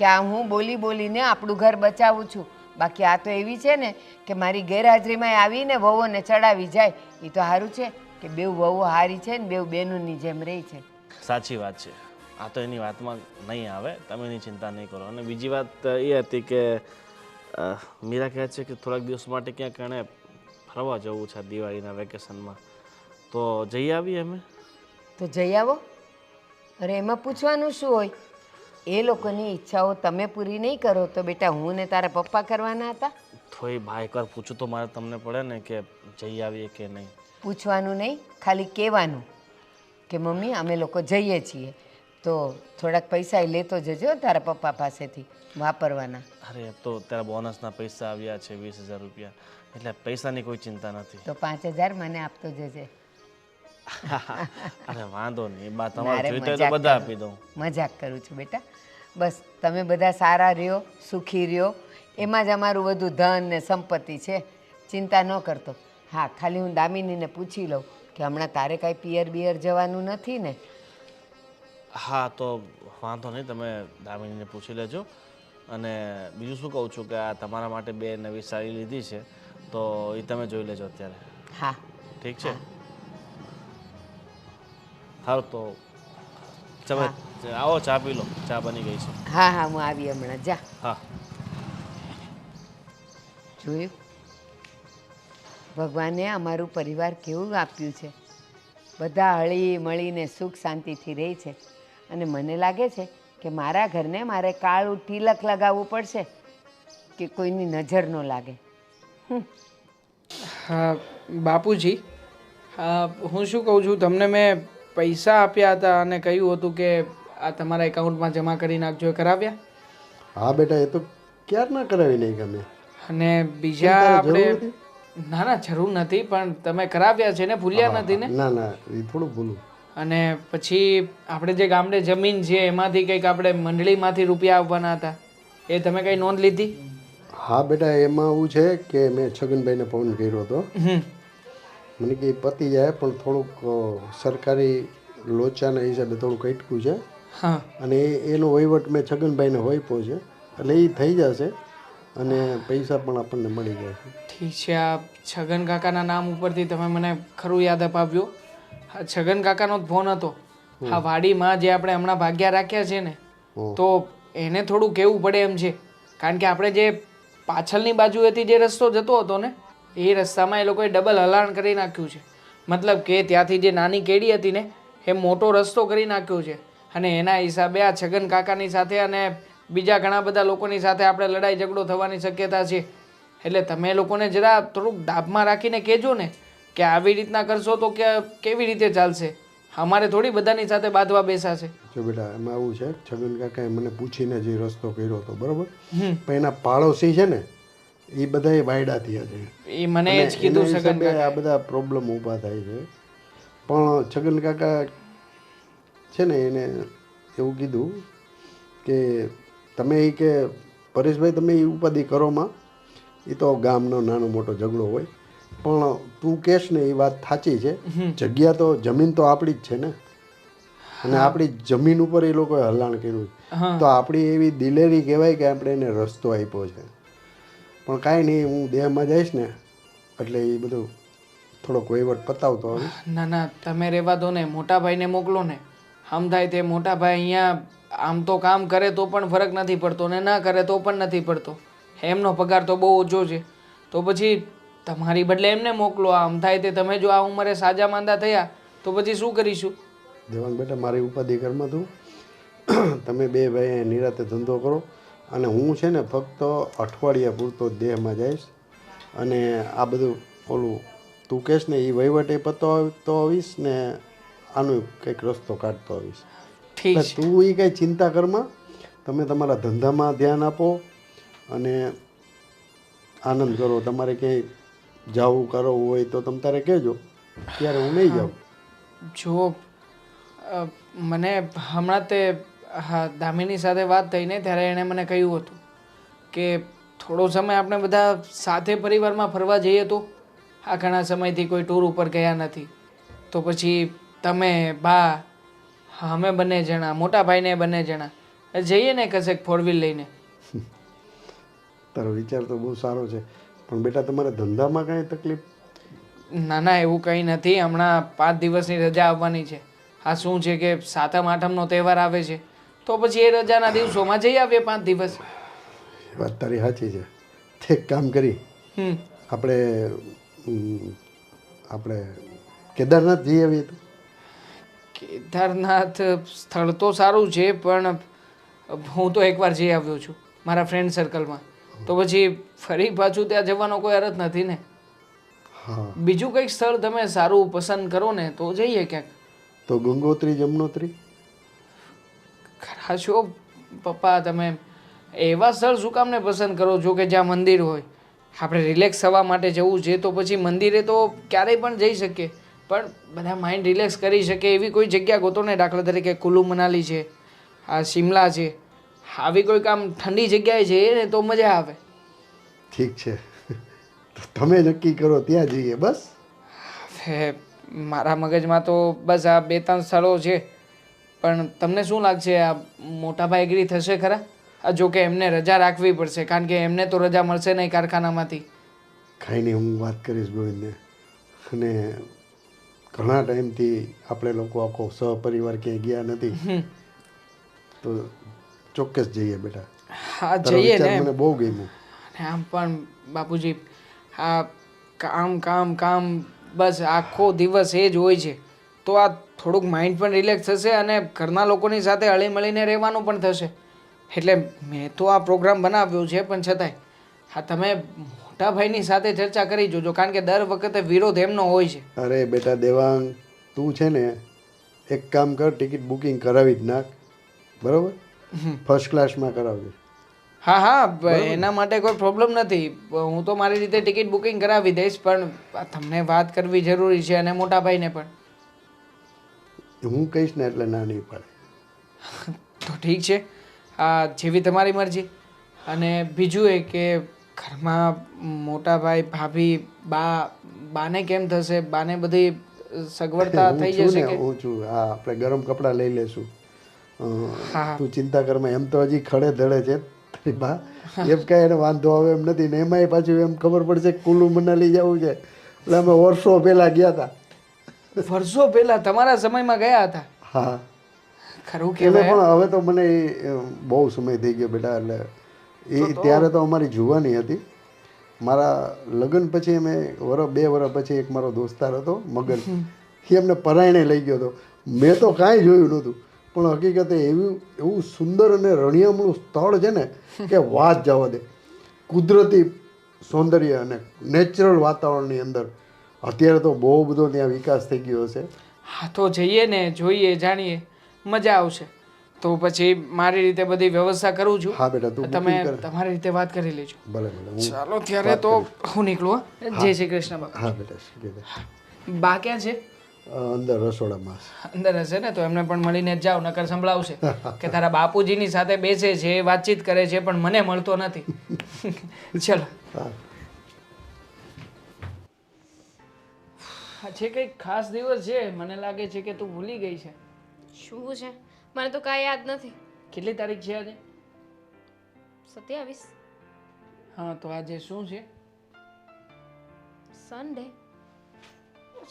આ હું બોલી બોલીને આપણું ઘર બચાવું છું. બાકી આ તો એવી છે ને કે મારી ગેરહાજરીમાં આવીને વહુઓને ચડાવી જાય. એ તો સારું છે કે બેવ વહુઓ હારી છે ને બેવ બહેનોની જેમ રહી છે. સાચી વાત છે, આ તો એની વાતમાં નહીં આવે, તમે એની ચિંતા નહીં કરો. અને બીજી વાત એ હતી કે મીરા કહે છે કે થોડાક દિવસ માટે ક્યાંક એણે ફરવા જવું છે દિવાળીના વેકેશનમાં, તો જઈ આવીએ અમે. તો જઈ આવો. અરે એમાં પૂછવાનું શું હોય? એ લોકોની ઈચ્છાઓ તમે પૂરી નહીં કરો તો બેટા હું ને તારા પપ્પા કરવાના હતા? તો એ ભાઈ એકવાર પૂછું તો મારે તમને પડે ને કે જઈ આવીએ કે નહીં. પૂછવાનું નહીં, ખાલી કહેવાનું કે મમ્મી અમે લોકો જઈએ છીએ, તો થોડાક પૈસા એ લેતો જજો તારા પપ્પા પાસેથી વાપરવાના. અરે તો ત્યારે બોનસના પૈસા આવ્યા છે 20,000 રૂપિયા, એટલે પૈસાની કોઈ ચિંતા નથી. તો 5,000 મને આપતો જજે. અરે વાંધો નહીં બા, તમારે જોઈતો હોય તો બધા આપી દઉં. મજાક કરું છું બેટા. બસ તમે બધા સારા રહ્યો, સુખી રહ્યો, એમાં જ અમારું બધું ધન ને સંપત્તિ છે. ચિંતા ન કરતો. હા, ખાલી હું દામિનીને પૂછી લઉં કે હમણાં તારે કાંઈ પિયર બિયર જવાનું નથી ને? હા, તો વાંધો નહીં, તમે દામિનીને પૂછી લેજો. અને બીજું શું કહું છું કે આ તમારા માટે 2 નવી સાડી લીધી છે, તો એ તમે જોઈ લેજો અત્યારે. હા, ઠીક છે. સારું, તો તમે આવો, ચા પી લો, ચા બની ગઈ છે. હા હા, હું આવી હમણાં. જા. હા, જોયું ભગવાને અમારું પરિવાર કેવું આપ્યું છે. બધા હળી મળીને સુખ શાંતિથી રહે છે. અને મને લાગે છે કે મારા ઘરને મારે કાળું તિલક લગાવવું પડશે કે કોઈની નજર ન લાગે. હા બાપુજી, હું શું કહું છું, તમને મેં પૈસા આપ્યા હતા અને કહ્યું હતું કે આ તમારા એકાઉન્ટમાં જમા કરી નાખજો, એ કરાવ્યા? હા બેટા, એ તો ક્યારના કરાવી નહીં ગમે. અને બીજા આપણે ના ના જરૂર નથી, પણ તમે કરાવ્યા છે ને, ભૂલ્યા નથી ને? ના ના, એ થોડું ભૂલું. અને પછી આપણે જે ગામડે જમીન છે એમાંથી કંઈક આપણે મંડળીમાંથી રૂપિયા આપવાના હતા, એ તમે કંઈ નોંધ લીધી? હા બેટા, એમાં એવું છે કે મેં છગનભાઈને ફોન કર્યો હતો. મને કે પતી જાય, પણ થોડુંક સરકારી લોચાના હિસાબે થોડુંક અટકું છે. હા. અને એનો વહીવટ મેં છગનભાઈને હોઈપો છે, એટલે એ થઈ જશે. અને પૈસા પણ આપણને મળી જાય છે. ઠીક છે, આ છગન કાકાના નામ ઉપરથી તમે મને ખરું યાદ અપાવ્યું. આ છગન કાકાનો જ ફોન હતો. આ વાડીમાં જે આપણે હમણાં ભાગ્યા રાખ્યા છે ને, તો એને થોડું કહેવું પડે એમ છે. કારણ કે આપણે જે પાછળની બાજુએથી જે રસ્તો જતો હતો ને, એ રસ્તામાં એ લોકોએ ડબલ હલાણ કરી નાખ્યું છે. મતલબ કે ત્યાંથી જે નાની કેડી હતી ને, એ મોટો રસ્તો કરી નાખ્યો છે. અને એના હિસાબે આ છગન કાકાની સાથે અને બીજા ઘણા બધા લોકોની સાથે આપણે લડાઈ ઝઘડો થવાની શક્યતા છે. એટલે તમે લોકોને જરા થોડુંક દાબમાં રાખીને કહેજો ને કે આવી રીતના કરશો તો કેવી રીતે ચાલશે. અમારે થોડી બધાની સાથે બાંધવા બેસાશે. જો બેટા એમાં આવું છે, છગન કાકાએ મને પૂછીને જે રસ્તો કર્યો હતો બરોબર, પણ એના પાડોશી છે ને એ બધા વાયડા થયા છે. એ મને એ જ કીધું એના છગન હિસાબે આ બધા પ્રોબ્લેમ ઊભા થાય છે. પણ છગન કાકા છે ને એને એવું કીધું કે તમે એ કે પરેશભાઈ તમે એ ઉપાધિ કરોમાં, એ તો ગામનો નાનો મોટો ઝઘડો હોય, પણ તું કહેશ ને એ વાત સાચી છે. જગ્યા તો જમીન તો આપણી જ છે ને, અને આપણી જમીન ઉપર એ લોકોએ હલાણ કર્યું છે. તો આપણી એવી દિલેરી કહેવાય કે આપણે એને રસ્તો આપ્યો છે. પણ કાંઈ નહીં, હું દેહમાં જઈશ ને એટલે એ બધું થોડોક વહીવટ પતાવતો હવે. ના ના, તમે રહેવા દો ને, મોટા ભાઈને મોકલો ને. આમ થાય તે મોટા ભાઈ અહીંયા આમ તો કામ કરે તો પણ ફરક નથી પડતો, ને ના કરે તો પણ નથી પડતો. એમનો પગાર તો બહુ ઓછો છે. તો પછી તમારી બદલે એમને મોકલો. આમ થાય તે તમે જો આ ઉંમરે સાજા માંદા થયા તો પછી શું કરીશું? દેવાંગ બેટા મારી ઉપાધિ ઘરમાં તું તમે બે ભાઈ નિરાતે ધંધો કરો, અને હું છે ને ફક્ત અઠવાડિયા પૂરતો દેહમાં જઈશ, અને આ બધું ઓલું તું કહેશ ને એ વહીવટ એ પતાવતો આવીશ ને આનો કંઈક રસ્તો કાઢતો આવીશ. ઠીક એટલે છે. તું એ કંઈ ચિંતા કરમાં, તમે તમારા ધંધામાં ધ્યાન આપો અને આનંદ કરો. તમારે ક્યાંય જવું કરવું હોય તો તમે તારે કહેજો, ત્યારે હું નહીં જાઉં. જો મને હમણાં તે દામિની સાથે વાત થઈ ને ત્યારે એણે મને કહ્યું હતું કે થોડો સમય આપણે બધા સાથે પરિવારમાં ફરવા જઈએ. તો આ ઘણા સમયથી કોઈ ટૂર ઉપર ગયા નથી. તો પછી તમે બા અમે બંને જણા, મોટા ભાઈને બંને જણા જઈએ ને કશેક 4 વ્હીલ લઈને. તારો વિચાર તો બહુ સારો છે, પણ બેટા તમારે ધંધામાં કાંઈ તકલીફ? ના ના, એવું કંઈ નથી. હમણાં 5 દિવસની રજા આવવાની છે. આ શું છે કે 7મ 8મનો તહેવાર આવે છે, તો પછી એ રજાના દિવસોમાં જઈ આવીએ 5 દિવસ. એ વાત તારી સાચી છે. એક કામ કરી, આપણે કેદારનાથ જઈ આવીએ. તો કેદારનાથ સ્થળ તો સારું છે, પણ હું તો એકવાર જઈ આવ્યો છું મારા ફ્રેન્ડ સર્કલમાં. તો પછી ફરી પાછું ત્યાં જવાનો કોઈ અર્થ નથી ને. હા, બીજું કંઈક સ્થળ તમે સારું પસંદ કરો ને તો જઈએ ક્યાંક. તો ગંગોત્રી જમનોત્રી ખરા છો પપ્પા, તમે એવા સ્થળ શું કામને પસંદ કરો છો કે જ્યાં મંદિર હોય? આપણે રિલેક્સ થવા માટે જવું છે તો પછી મંદિરે તો ક્યારેય પણ જઈ શકીએ, પણ બધા માઇન્ડ રિલેક્સ કરી શકે એવી કોઈ જગ્યા ગોતો ને. દાખલા તરીકે કુલ્લુ મનાલી છે, આ શિમલા છે, આવી કોઈક આમ ઠંડી જગ્યાએ જઈએ ને તો મજા આવે. ઠીક છે, તો તમે નક્કી કરો ત્યાં જઈએ. બસ હવે મારા મગજમાં તો બસ આ 2-3 સ્થળો છે, પણ તમને શું લાગશે આ મોટાભાઈ એગ્રી થશે ખરા? જો કે એમને રજા રાખવી પડશે, કારણ કે એમને તો રજા મળશે નહીં કારખાનામાંથી. કાંઈ નહીં, હું વાત કરીશ ગોવિંદને. અને ઘણા ટાઈમથી આપણે લોકો આખો સહપરિવાર ક્યાંય ગયા નથી, તો ચોક્કસ જઈએ બેટા. હા તારો જઈએ વિચાર ને. મને બહુ ગમ્યું. અને આમ પણ બાપુજી, આ કામ કામ કામ બસ આખો દિવસ એ જ હોય છે. તો આ થોડુંક માઇન્ડ પણ રિલેક્સ થશે અને ઘરના લોકોની સાથે હળી મળીને રહેવાનું પણ થશે. એટલે મેં તો આ પ્રોગ્રામ બનાવ્યો છે, પણ છતાંય હા તમે મોટા ભાઈની સાથે ચર્ચા કરી જોજો, કારણ કે દર વખતે વિરોધ એમનો હોય છે. અરે બેટા દેવાંગ, તું છે ને એક કામ કર, ટિકિટ બુકિંગ કરાવી જ નાખ. બરાબર? ફર્સ્ટ ક્લાસમાં કરાવજે. હા હા, એના માટે કોઈ પ્રોબ્લેમ નથી. હું તો મારી રીતે ટિકિટ બુકિંગ કરાવી દઈશ, પણ તમને વાત કરવી જરૂરી છે અને મોટા ભાઈને પણ. હું કહીશ ને એટલે ના નહીં પડે. તો ઠીક છે, આ જેવી તમારી મરજી. અને બીજું એ કે ઘરમાં મોટા ભાઈ, ભાભી, બાને કેમ થશે? બાને બધી સગવડતા હું થઈ છું જશે ને, કે? હું છું. હા, આપણે ગરમ કપડાં લઈ લેશું. હા. તું ચિંતા કરમાં, એમ તો હજી ખડે ધડે છે, અરે બા એમ કાંઈ એને વાંધો આવે એમ નથી ને એમાંય પાછું એમ ખબર પડશે કે કુલ્લુ મનાલી જવું છે એટલે અમે વર્ષો પહેલાં ગયા હતા. વર્ષો પહેલા તમારા સમયમાં ગયા હતા? હા ખરું એટલે કહેવાય. પણ હવે તો મને બહુ સમય થઈ ગયો બેટા. એટલે ત્યારે તો અમારી જુવાની હતી. મારા લગ્ન પછી અમે 2 વર્ષ પછી એક મારો દોસ્તાર હતો મગન, એ અમને પરાયણે લઈ ગયો હતો. મેં તો કાંઈ જોયું નહોતું, પણ હકીકતે એવું સુંદર અને રણિયામણું સ્થળ છે ને કે વાત જવા દે. કુદરતી સૌંદર્ય અને નેચરલ વાતાવરણની અંદર અત્યારે તો બહુ બધો ત્યાં વિકાસ થઈ ગયો હશે. હા તો જઈએ ને, જોઈએ, જાણીએ, મજા આવશે. તો પછી મારી રીતે બધી વ્યવસ્થા કરું છું. હા બેટા, તું તમે booking કર. તમારી રીતે વાત કરી લેજો. ભલે ભલે હું ચાલો ત્યારે તો હું નીકળું. હો. જય શ્રી કૃષ્ણ બાપા. હા બેટા શીખી દે. બા ક્યાં છે? અંદર રસોડામાં. અંદર હશે ને, તો એમને પણ મળીને જ જાઓ, નકર સંભળાવશે કે તારા બાપુજીની સાથે બેસે છે, વાતચીત કરે છે, પણ મને મળતો નથી. ચલો. હા આજે કંઈક ખાસ દિવસ છે, મને લાગે છે કે તું ભૂલી ગઈ છે. શું છે? મને તો કાંઈ યાદ નથી. કેટલી તારીખ છે આજે? 27 હા તો આજે શું છે? સન્ડે.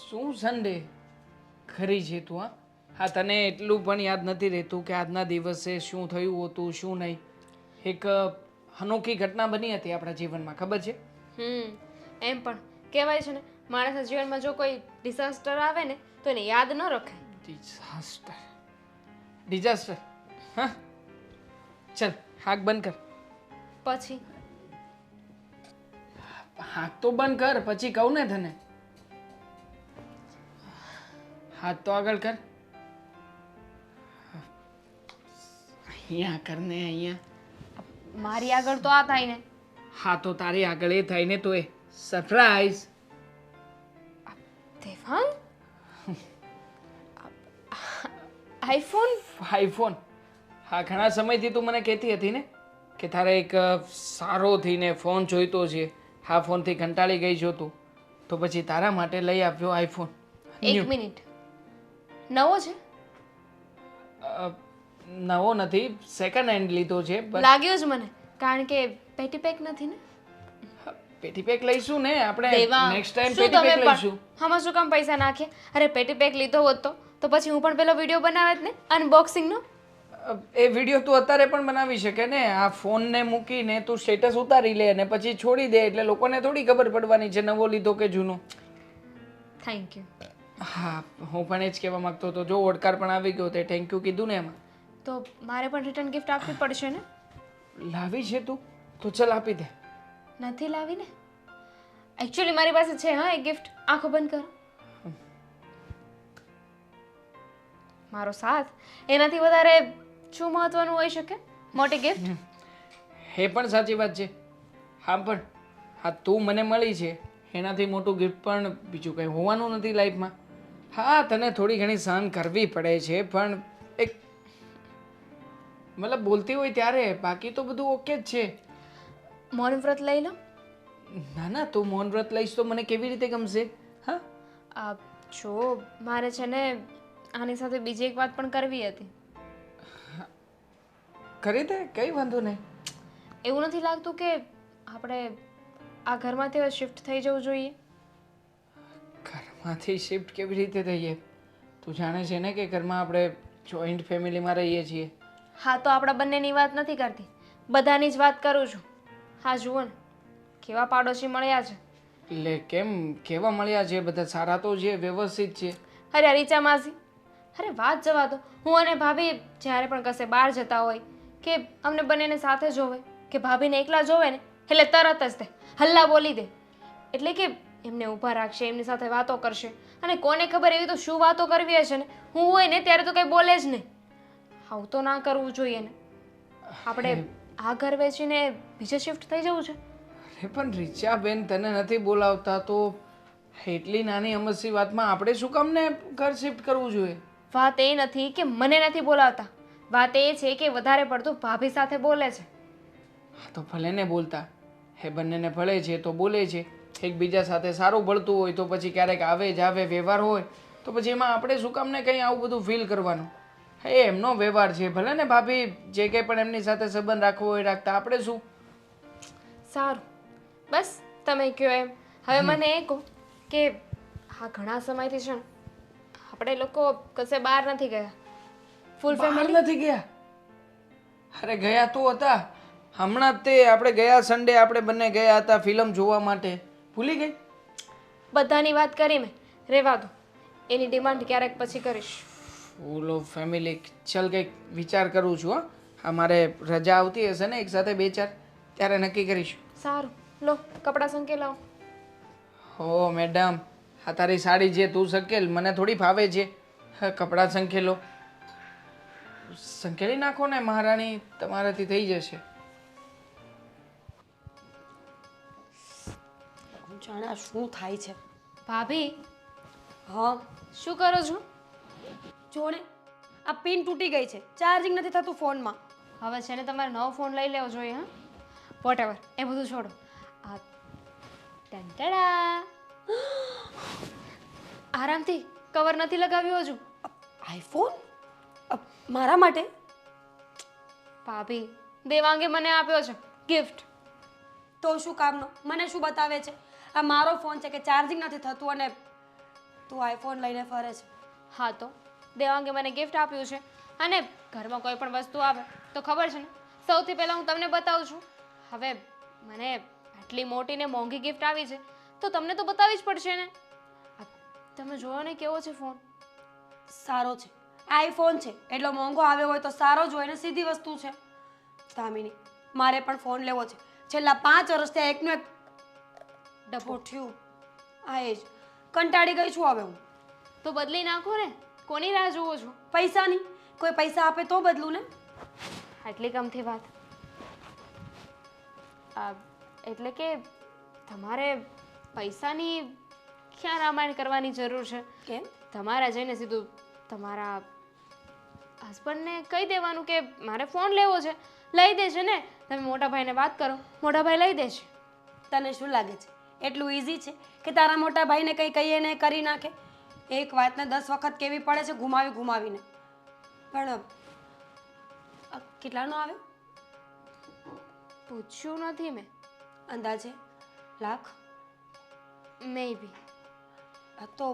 શું સન્ડે? ખરી છે તું? હા તને એટલું પણ યાદ નથી રહેતું કે આજના દિવસે શું થયું હતું, શું નહીં. એક અનોખી ઘટના બની હતી આપણા જીવનમાં, ખબર છે? એમ પણ કહેવાય છે ને, માણસના જીવનમાં જો કોઈ ડિઝાસ્ટર આવે ને તો એને યાદ ન રખાય. ડિઝાસ્ટર? ડિઝાસ્ટર? હા ચલ હાક બંધ કર. પછી હાથ તો બંધ કર, પછી કહું ને તને. હાથ તો આગળ કર. અહીંયા કર ને, અહીંયા. મારી આગળ તો આ થાય ને. હા તો તારી આગળ એ થાય ને, તો એ સરપ્રાઈઝ. દેવાંગ, આઈફોન. આઈફોન? હા ઘણા સમયથી તું મને કહેતી હતી ને કે તારે એક સારો થઈને ફોન જોઈતો છે. હા ફોનથી કંટાળી ગઈ છો તું, તો પછી તારા માટે લઈ આવ્યો આઈફોન. એક મિનિટ, નવો છે? નવો નથી, સેકન્ડ હેન્ડ લીધો છે. લાગ્યો જ મને, કારણ કે પેટી પેક નથી ને. પેટી પેક લઈશું ને આપણે, દેવાંગ, નેક્સ્ટ ટાઈમ શું પેટી તમે પેક લઈશું. આમાં શું કામ પૈસા નાખે? અરે પેટી પેક લીધો હોત તો પછી હું પણ પેલો વિડીયો બનાવત ને, અનબોક્સિંગ નો. એ વિડીયો તું અત્યારે પણ બનાવી શકે ને. આ ફોનને મૂકીને તું સ્ટેટસ ઉતારી લે અને પછી છોડી દે, એટલે લોકોને થોડી ખબર પડવાની છે નવો લીધો કે જૂનો. Thank you. હા હું પણ એ જ કહેવા માંગતો હતો. જો ઓડકાર પણ આવી ગયો તે થેન્ક યુ કીધું ને એમાં. તો મારે પણ રિટર્ન ગિફ્ટ આપવી પડશે ને? લાવી છે તું? તો ચલ આપી દે. નથી લાવી ને. એકચ્યુઅલી મારી પાસે છે હા એક ગિફ્ટ. આંખો બંધ કરો. મારો સાથ, એનાથી વધારે શું મહત્વનું હોઈ શકે? મોટી ગિફ્ટ. એ પણ સાચી વાત છે. હા પણ હા તું મને મળી છે, એનાથી મોટું ગિફ્ટ પણ બીજું કંઈ હોવાનું નથી લાઈફમાં. હા તને થોડી ઘણી સહન કરવી પડે છે, પણ એક મતલબ બોલતી હોય ત્યારે, બાકી તો બધું ઓકે જ છે. મૌન વ્રત લઈ લો. ના ના તું મૌન વ્રત લઈશ તો મને કેવી રીતે ગમશે? હા જો મારે છે ને આની સાથે બીજી એક વાત પણ કરવી હતી. કરી દે, કઈ વાંધો નહીં. એવું નથી લાગતું કે આપણે આ ઘરમાંથી શિફ્ટ થઈ જવું જોઈએ? ઘરમાંથી શિફ્ટ કેવી રીતે થઈએ? તું જાણે છે ને કે ઘરમાં આપણે જોઈન્ટ ફેમિલીમાં રહીએ છીએ. હા તો આપણા બંનેની વાત નથી કરતી, બધાની જ વાત કરું છું. હા જુઓ ને કેવા પાડોશી મળ્યા છે. એટલે કેમ કેવા મળ્યા છે? બધા સારા તો છે, વ્યવસ્થિત છે. અરે રીચા માસી, અરે વાત જવા દો. હું અને ભાભી જ્યારે પણ કશે બહાર જતા હોય કે અમને બંનેને સાથે જોવે કે ભાભીને એકલા જોવે ને એટલે તરત જ તે હલ્લા બોલી દે. એટલે કે એમને ઊભા રાખશે, એમની સાથે વાતો કરશે. અને કોને ખબર એવી તો શું વાતો કરવી હશે ને, હું હોય ને ત્યારે તો કંઈ બોલે જ નહીં. આવું તો ના કરવું જોઈએ ને. આપણે આ ઘર વેચીને બીજે શિફ્ટ થઈ જવું છે. અરે પણ રીચાબેન તને નથી બોલાવતા તો એટલી નાની અમસ્તી વાતમાં આપણે શું કામ ને ઘર શિફ્ટ કરવું જોઈએ? વાત એ નથી કે મને નથી બોલાવતા, વાત એ છે કે વધારે પડતું ભાભી સાથે બોલે છે. હા તો ભલે ને બોલતા, એ બંનેને ભળે છે તો બોલે છે. એકબીજા સાથે સારું ભળતું હોય તો પછી ક્યારેક આવે જ આવે વ્યવહાર હોય તો પછી એમાં આપણે શું કામ ને કંઈ આવું બધું ફીલ કરવાનું? એ એમનો વ્યવહાર છે, ભલે ને ભાભી જે કંઈ પણ એમની સાથે સંબંધ રાખવો હોય રાખતા, આપણે શું. સારું, બસ તમે કહો એમ. હવે મને એ કહો કે હા ઘણા સમયથી છે ને આપણે લોકો કશે બહાર નથી ગયા, ફૂલ બહાર ફેમિલી. નથી ગયા? અરે ગયા તો હતા હમણાં જ તે આપણે ગયા સન્ડે આપણે બંને ગયા હતા ફિલ્મ જોવા માટે, ભૂલી ગઈ? બધાની વાત કરી મેં, રહેવા દો, એની ડિમાન્ડ ક્યારેક પછી કરીશ. ફૂલ ઓફ ફેમિલી, ચલ કંઈક વિચાર કરું છું. હા મારે રજા આવતી હશે ને એક સાથે 2-4, ત્યારે નક્કી કરીશું. સારું, લો કપડાં સંકેલ લાવો. હો મેડમ, આ તારી સાડી જે તું સંકેલ મને થોડી ફાવે છે. હા કપડાં સંકેલો, સંકેલી નાખો ને મહારાણી, તમારાથી થઈ જશે. જાણે આ શું થાય છે. ભાભી હા શું કરો છો? જો ને આ પિન તૂટી ગઈ છે, ચાર્જિંગ નથી થતું ફોનમાં. હવે છે ને તમારે નવો ફોન લઈ લેવો જોઈએ. હા વોટેવર, એ બધું છોડો. આ ટંટડા આરામથી, કવર નથી લગાવ્યું હજુ. આઈફોન મારા માટે? ભાભી દેવાંગે મને આપ્યો છે ગિફ્ટ. તો શું કામનો? મને શું બતાવે છે? આ મારો ફોન છે કે ચાર્જિંગ નથી થતું અને તું આઈફોન લઈને ફરે છે. હા તો દેવાંગે મને ગિફ્ટ આપ્યું છે, અને ઘરમાં કોઈ પણ વસ્તુ આવે તો ખબર છે ને સૌથી પહેલાં હું તમને બતાવું છું. હવે મને આટલી મોટી ને મોંઘી ગિફ્ટ આવી છે તો તમને તો બતાવવી જ પડશે ને. આ તમે જોવો ને કેવો છે ફોન. સારો છે, આઈફોન છે એટલો મોંઘો આવ્યો હોય તો સારો જ હોય ને, સીધી વસ્તુ છે. દામિની, મારે પણ ફોન લેવો છે. છેલ્લા 5 વર્ષથી આ એકનું એક ડબ્બો થયું. આ એ જ કંટાળી ગઈ છું હવે હું. તો બદલી નાખો ને, કોની રાહ જુઓ છો? પૈસાની, કોઈ પૈસા આપે તો બદલું ને. આટલી કમથી વાત. એટલે કે તમારે પૈસાની ક્યાં રામાયણ કરવાની જરૂર છે? કેમ? તમારે જઈને સીધું તમારા હસબન્ડને કહી દેવાનું કે મારે ફોન લેવો છે, લઈ દેશે ને. તમે મોટા ભાઈને વાત કરો, મોટા ભાઈ લઈ દેશે. તને શું લાગે છે એટલું ઇઝી છે કે તારા મોટા ભાઈને કંઈ કહીએ ને કરી નાખે? એક વાતને 10 વખત કેવી પડે છે, ઘુમાવીને. પણ કેટલાનો આવ્યો? પૂછ્યું નથી મેં. અંદાજે લાખ? મે બી. તો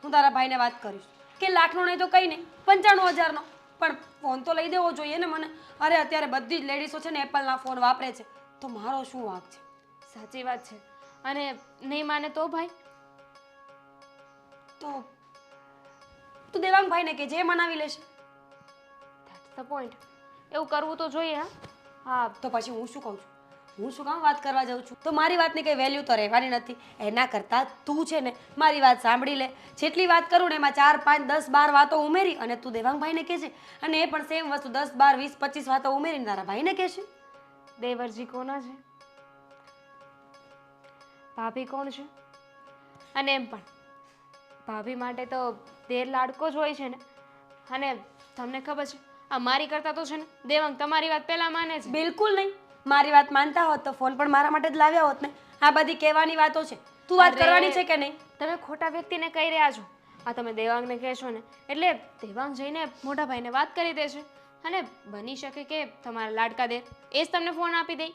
હું તારા ભાઈને વાત કરીશ કે લાખનો નહીં તો કંઈ નહીં, 95,000નો. પણ ફોન તો લઈ દેવો જોઈએ ને મને. અરે અત્યારે બધી જ લેડીઝો છે ને એપલના ફોન વાપરે છે, તો મારો શું વાંક છે? સાચી વાત છે. અને નહીં માને તો ભાઈ? તો તું દેવાંગભાઈને કે જે મનાવી લેશે. That's the point. એવું કરવું તો જોઈએ. હા હા, તો પછી હું શું કહું છું? હું શું કામ વાત કરવા જાઉં છું? તો મારી વાતની કંઈ વેલ્યુ તો રહેવાની નથી. એના કરતાં તું છે ને મારી વાત સાંભળી લે. જેટલી વાત કરું ને એમાં 4, 5, 10, 12 વાતો ઉમેરી અને તું દેવાંગભાઈને કહેજે, અને એ પણ સેમ વસ્તુ 10, 12, 20, 25 વાતો ઉમેરીને તારા ભાઈને કહેશે. દેવરજી કોના છે? ભાભી કોણ છે? અને એમ પણ ભાભી માટે તો દેર લાડકો જ હોય છે ને. અને તમને ખબર છે આ મારી કરતાં તો છે ને દેવાંગ તમારી વાત પહેલાં માને છે. બિલકુલ નહીં. મારી વાત માનતા હોત તો ફોન પણ મારા માટે જ લાવ્યા હોત ને. આ બધી કહેવાની વાતો છે. તું વાત અરે, કરવાની છે કે નહીં? તમે ખોટા વ્યક્તિને કહી રહ્યા છો. આ તમે દેવાંગને કહેશો ને એટલે દેવાંગ જઈને મોટા ભાઈને વાત કરી દેશે, અને બની શકે કે તમારા લાડકા દેર એ જ તમને ફોન આપી દે.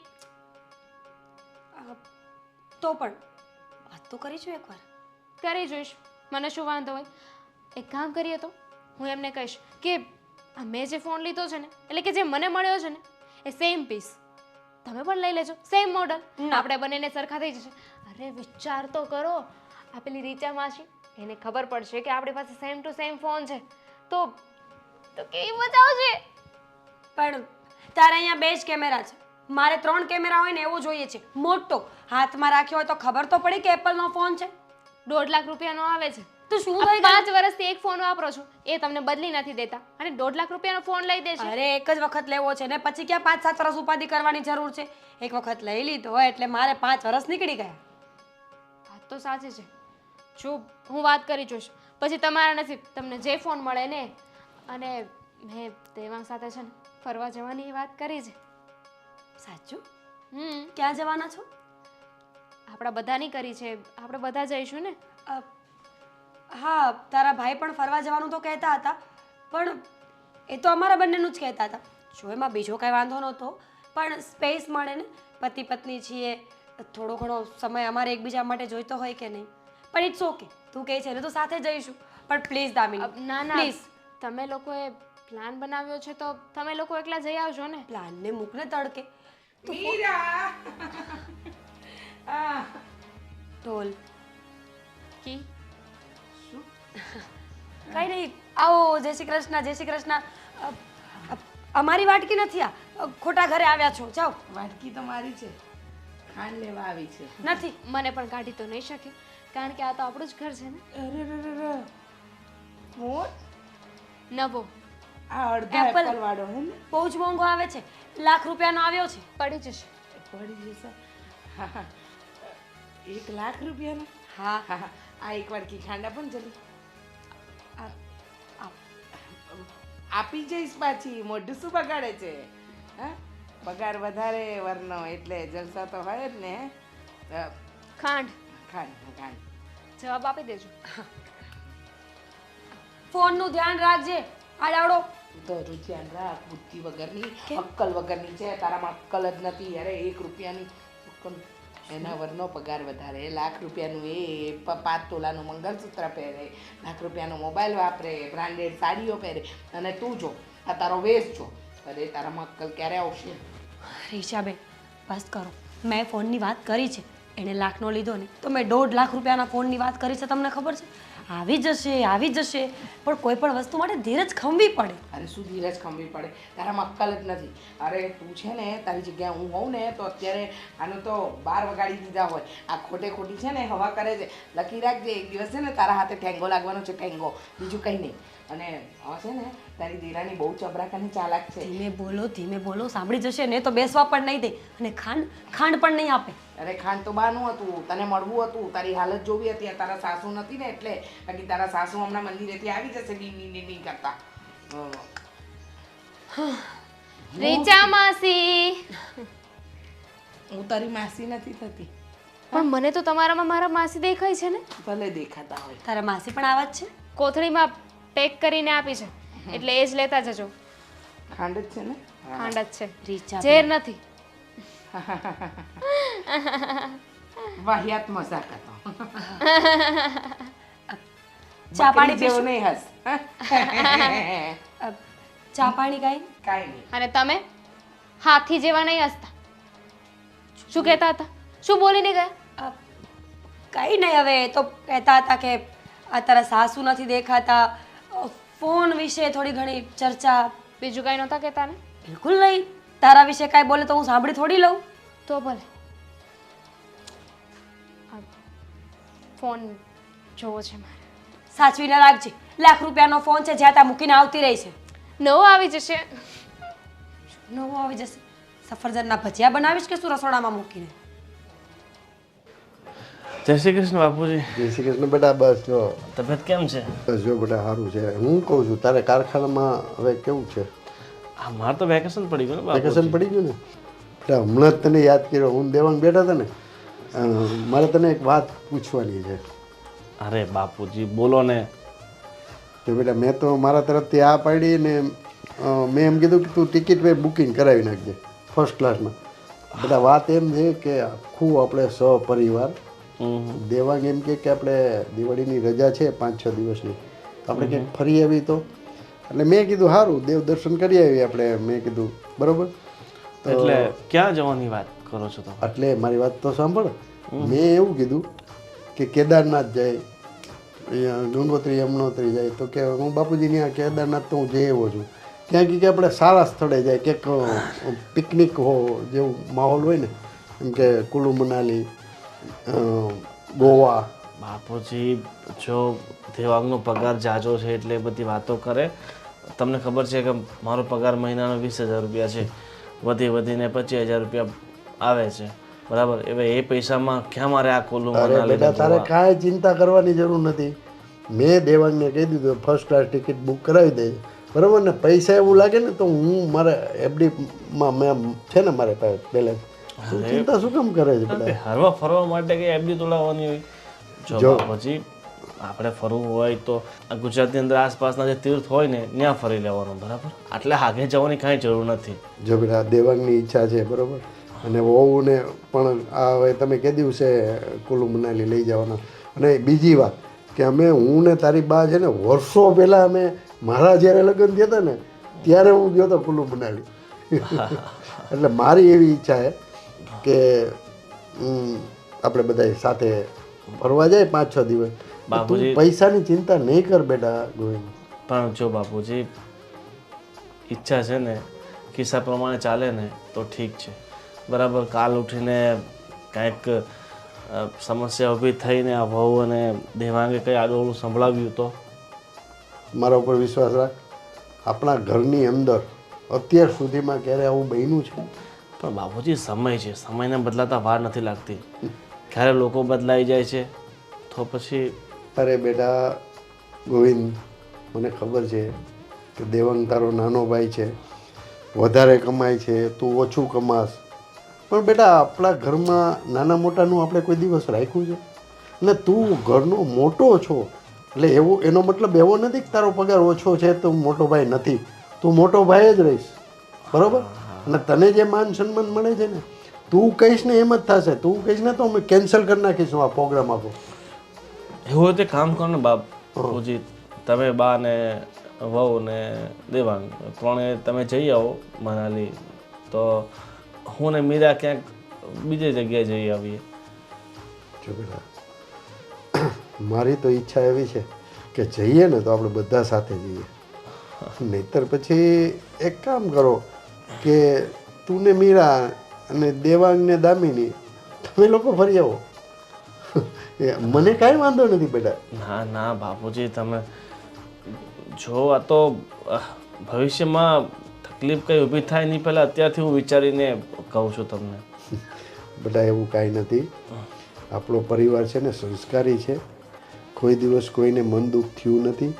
તો પણ વાત તો કરીશું એકવાર. કરી જોઈશ, મને શું વાંધો હોય. એક કામ કરીએ તો હું એમને કહીશ કે આ મેં જે ફોન લીધો છે ને, એટલે કે જે મને મળ્યો છે ને એ સેમ પીસ તમે પણ લઈ લેજો, સેમ મોડલ. આપણે બંનેને સરખા થઈ જશે. અરે વિચાર તો કરો, આ પેલી રીચા માસી એને ખબર પડશે કે આપણી પાસે સેમ ટુ સેમ ફોન છે તો કેવી મજા આવશે. પણ તારે અહીંયા 2 જ કેમેરા છે, મારે 3 કેમેરા હોય ને એવો જોઈએ છે, મોટો. હાથમાં રાખ્યો હોય તો ખબર તો પડી કે એપલનો ફોન છે. 1.5 લાખ રૂપિયાનો આવે છે. તો શું આ થઈ ગયું? 5 વર્ષથી એક ફોન વાપરો છો, એ તમને બદલી નથી દેતા, અને 1.5 લાખ રૂપિયાનો ફોન લઈ દેશે. અરે એક જ વખત લેવો છે ને, પછી ક્યાં 5-7 વર્ષ ઉપાધિ કરવાની જરૂર છે? એક વખત લઈ લીધો એટલે મારે 5 વર્ષ નીકળી ગયા. વાત તો સાચી છે. જો હું વાત કરી જોઈશ, પછી તમારા નસીબ, તમને જે ફોન મળે ને. અને મેં દેવાંગ સાથે છે ને ફરવા જવાની વાત કરી છે. સાચું? હમ, ક્યાં જવાના છો? આપણા બધાની કરી છે, આપણે બધા જઈશું ને. હા, તારા ભાઈ પણ ફરવા જવાનું તો કહેતા હતા, પણ એ તો અમારા બંનેનું જ કહેતા હતા. જો એમાં બીજો કાંઈ વાંધો નહોતો, પણ સ્પેસ મળે ને, પતિ પત્ની છીએ, થોડો ઘણો સમય અમારે એકબીજા માટે જોઈતો હોય કે નહીં. પણ ઇટ્સ ઓકે, તું કહે છે ને તો સાથે જઈશું. પણ પ્લીઝ દામિની, ના ના પ્લીઝ તમે લોકોએ પ્લાન બનાવ્યો છે તો તમે લોકો એકલા જઈ આવજો ને. પ્લાનને મૂકને તડકે. મીરા આ ઢોલ કી કઈ નહીં, આવો. જય શ્રી કૃષ્ણ, જય શ્રી કૃષ્ણ. અમારી વાટકી નથી, આ ખોટા ઘરે આવ્યા છો. જાઓ. વાટકી તો મારી છે, ખાંડ લેવા આવી છે. નથી. મને પણ કાઢી તો નહીં શકે કારણ કે આ તો આપણું જ ઘર છે ને. અરે મોર નવો આ અડધા Apple. એપલ વાળો હે ને બહુ જ મોંઘો આવે છે, ₹1,00,000 આવ્યો છે. પડી જશે. પડી જશે. હા હા, 1,00,000 રૂપિયાનો. હા હા હા, આ એક વાટકી ખાંડ આપો ને જલ્દી. આપી જઈશ પાછી, મોઢું શું બગાડે છે? હા, પગાર વધારે વરનો એટલે જલસા તો હોય જ ને. ખાંડ ખાંડ ખાંડ જવાબ આપી દેજો. ફોનનું ધ્યાન રાખજે. આડાવડો તો ધ્યાન રાખ, બુદ્ધિ વગરની, અક્કલ વગરની છે. તારામાં અક્કલ જ નથી. અરે 1 રૂપિયાની અક્કલ. એના વરનો પગાર વધારે, ₹1,00,000 એ 5 તોલાનું મંગળસૂત્ર પહેરે, ₹1,00,000 મોબાઈલ વાપરે, બ્રાન્ડેડ સાડીઓ પહેરે, અને તું જો આ તારો વેશ જો. અરે તારામાં અક્કલ ક્યારે આવશે? રીશાબેન બસ કરો. મેં ફોનની વાત કરી છે, એણે લાખનો લીધો ને તો મેં ₹1,50,000 ફોનની વાત કરી છે. તમને ખબર છે, આવી જશે આવી જશે. પણ કોઈ પણ વસ્તુ માટે ધીરજ ખંભવી પડે. અરે શું ધીરજ ખંભવી પડે? તારામાં અક્કલ જ નથી. અરે તું છે ને, તારી જગ્યાએ હું હોઉં ને તો અત્યારે આનું તો 12 વગાડી દીધા હોય. આ ખોટે ખોટી છે ને હવા કરે છે. લખી રાખજે, એક દિવસ છે ને તારા હાથે ઠેંગો લાગવાનો છે, ઠેંગો, બીજું કંઈ નહીં. અને હવે છે ને તારી દેરાની બહુ ચબરાકાની ચાલાક છે. ધીમે બોલો, સાંભળી જશે ને તો બેસવા પણ નહીં દે. અને ખાંડ પણ નહીં આપે. અરે ખાંડ તો બાનું હતું, તને મળવું હતું, તારી હાલત જોવી હતી. આ તારા સાસુ નથી ને એટલે. બાકી તારા સાસુ હમણાં મંદિરેથી આવી જશે ડી કરતા. રીચા માસી. હું તારી માસી નથી થતી. પણ મને તો તમારામાં મારા માસી દેખાય છે ને. ભલે દેખાતા હોય. તારા માસી પણ આવા જ છે. કોથળીમાં પેક કરીને આપી છે એટલે એ જ લેતા જજો. ખાંડ જ છે ને? ખાંડ જ છે, રીચા ઝેર નથી. વાહિયાત મજાક હતો. ચા પાણી જેવો પીશું? નહીં હસ. ચા પાણી કાંઈ? કાંઈ નહીં. અને તમે હાથી જેવા નહીં હસતા. શું કહેતા હતા? શું બોલીને ગયા? કંઈ નહીં. હવે એ તો કહેતા હતા કે આ તારા સાસુ નથી દેખાતા, ફોન વિશે થોડી ઘણી ચર્ચા. બીજું કાંઈ નહોતા કહેતા ને? બિલકુલ નહીં. તારા વિશે કાંઈ બોલે તો હું સાંભળી થોડી લઉં. તો ભલે. ફોન જોવો છે મારે. સાચવીને રાખજે. ₹1,00,000 ફોન છે, જ્યાં ત્યાં મૂકીને આવતી રહી છે. નવો આવી જશે. નવો આવી જશે. સફરજનના ભજીયા બનાવીશ કે શું રસોડામાં મૂકીને? જય શ્રી કૃષ્ણ બાપુજી. જય શ્રી કૃષ્ણ બેટા. બસ જો તબિયત કેમ છે? બસ જો બેટા સારું છે. હું કહું છું તારે કારખાનામાં હવે કેવું છે? હા, મારે તો વેકેશન પડી ગયું ને બાપુ. વેકેશન પડી ગયું ને બેટા? હમણાં જ તને યાદ કર્યો. હું દેવાંગ બેઠા હતા ને, મારે તને એક વાત પૂછવાની છે. અરે બાપુજી બોલો ને. તો બેટા મેં તો મારા તરફથી આ પાડી ને મેં એમ કીધું કે તું ટિકિટ બુકિંગ કરાવી નાખજે ફર્સ્ટ ક્લાસમાં. બેટા વાત એમ છે કે આખું આપણે સપરિવાર દેવાંગ એમ કે આપણે દિવાળીની રજા છે 5-6 દિવસની, આપણે ક્યાંક ફરી આવી તો. એટલે મેં કીધું સારું, દેવ દર્શન કરી આવી આપણે. મેં કીધું બરોબર. એટલે ક્યાં જવાની વાત કરો છો તમે? એટલે મારી વાત તો સાંભળ. મેં એવું કીધું કે કેદારનાથ જાય, ગંગોત્રી યમનોત્રી જાય. તો કે હું બાપુજીની આ કેદારનાથ તો હું જઈ આવ્યો છું. ત્યાં કે આપણે સારા સ્થળે જાય, ક્યાંક પિકનિક હો જેવું માહોલ હોય ને, એમ કે કુલુ મનાલી, ગોવા. બાપુજી જો દેવાંગનો પગાર જાજો છે એટલે બધી વાતો કરે. તમને ખબર છે કે મારો પગાર મહિનાનો 20,000 રૂપિયા છે, વધીને 25,000 રૂપિયા આવે છે, બરાબર? હવે એ પૈસામાં ક્યાં મારે આ કુલુ મનાલી? બેટા તારે કાંઈ ચિંતા કરવાની જરૂર નથી. મેં દેવાંગને કહી દીધું ફર્સ્ટ ક્લાસ ટિકિટ બુક કરાવી દે, બરાબર ને? પૈસા એવું લાગે ને તો હું મારે એફડીમાં મેં છે ને મારે પાસે બેલેન્સ. ચિંતા શું કામ કરે છે બેટા? હરવા ફરવા માટે કઈ એફડી તોડાવવાની હોય? જો બાપુજી આપણે ફરવું હોય તો આ ગુજરાતની અંદર આસપાસના જે તીર્થ હોય ને ત્યાં ફરી લેવાનું, બરાબર? એટલે આગે જવાની કાંઈ જરૂર નથી. જો બેટા દેવાંગની ઈચ્છા છે બરાબર, અને વહુને પણ આ હવે તમે કે દિવસે કુલ્લુ મનાલી લઈ જવાના. અને બીજી વાત કે હું ને તારી બા છે ને વર્ષો પહેલાં મારા જ્યારે લગ્ન થયા હતા ને ત્યારે હું ગયો હતો કુલ્લુ મનાલી. એટલે મારી એવી ઈચ્છા છે કે આપણે બધા સાથે ફરવા જાય 5-6 દિવસ. બાપુજી પૈસાની ચિંતા નહીં કર બેટા ગોવિંદ. પણ જો બાપુજી ઈચ્છા છે ને કિસ્સા પ્રમાણે ચાલે ને તો ઠીક છે, બરાબર? કાલ ઉઠીને કાંઈક સમસ્યા ઊભી થઈને આ વહુ અને દેવાંગે કંઈ આડોળું સંભળાવ્યું તો? મારા ઉપર વિશ્વાસ રાખ, આપણા ઘરની અંદર અત્યાર સુધીમાં ક્યારે આવું બન્યું છે? પણ બાપુજી સમય છે, સમયને બદલાતા વાર નથી લાગતી. ક્યારે લોકો બદલાઈ જાય છે તો પછી અરે બેટા ગોવિંદ, મને ખબર છે કે દેવાંગ તારો નાનો ભાઈ છે, વધારે કમાય છે, તું ઓછું કમાસ, પણ બેટા આપણા ઘરમાં નાના મોટાનું આપણે કોઈ દિવસ રાખ્યું છે? અને તું ઘરનો મોટો છો એટલે એનો મતલબ એવો નથી કે તારો પગાર ઓછો છે તો મોટો ભાઈ નથી. તું મોટો ભાઈ જ રહીશ, બરાબર? અને તને જે માન સન્માન મળે છે ને, તું કહીશ ને એમ જ થશે. તું કહીશ ને તો અમે કેન્સલ કરી નાખીશું આ પ્રોગ્રામ આપો. એવું હોય તો કામ કરો ને બાપુજી, તમે બા ને વહુ ને દેવાંગ ત્રણે તમે જઈ આવો મનાલી, તો હું ને મીરા ક્યાંક બીજી જગ્યાએ જઈ આવીએ. જો બેટા, મારી તો ઈચ્છા એવી છે કે જઈએ ને તો આપણે બધા સાથે જઈએ. નહીતર પછી એક કામ કરો કે તું ને મીરા અને દેવાંગ ને દામિની તમે લોકો ફરી આવો. મને કાંઈ વાંધો નથી બેટા. ના ના બાપુજી, તમે જો આ તો ભવિષ્યમાં તકલીફ કંઈ ઊભી થાય નહીં પહેલાં અત્યારથી હું વિચારીને કહું છું તમને. બેટા એવું કાંઈ નથી. આપણો પરિવાર છે ને સંસ્કારી છે, કોઈ દિવસ કોઈને મન દુઃખ થયું નથી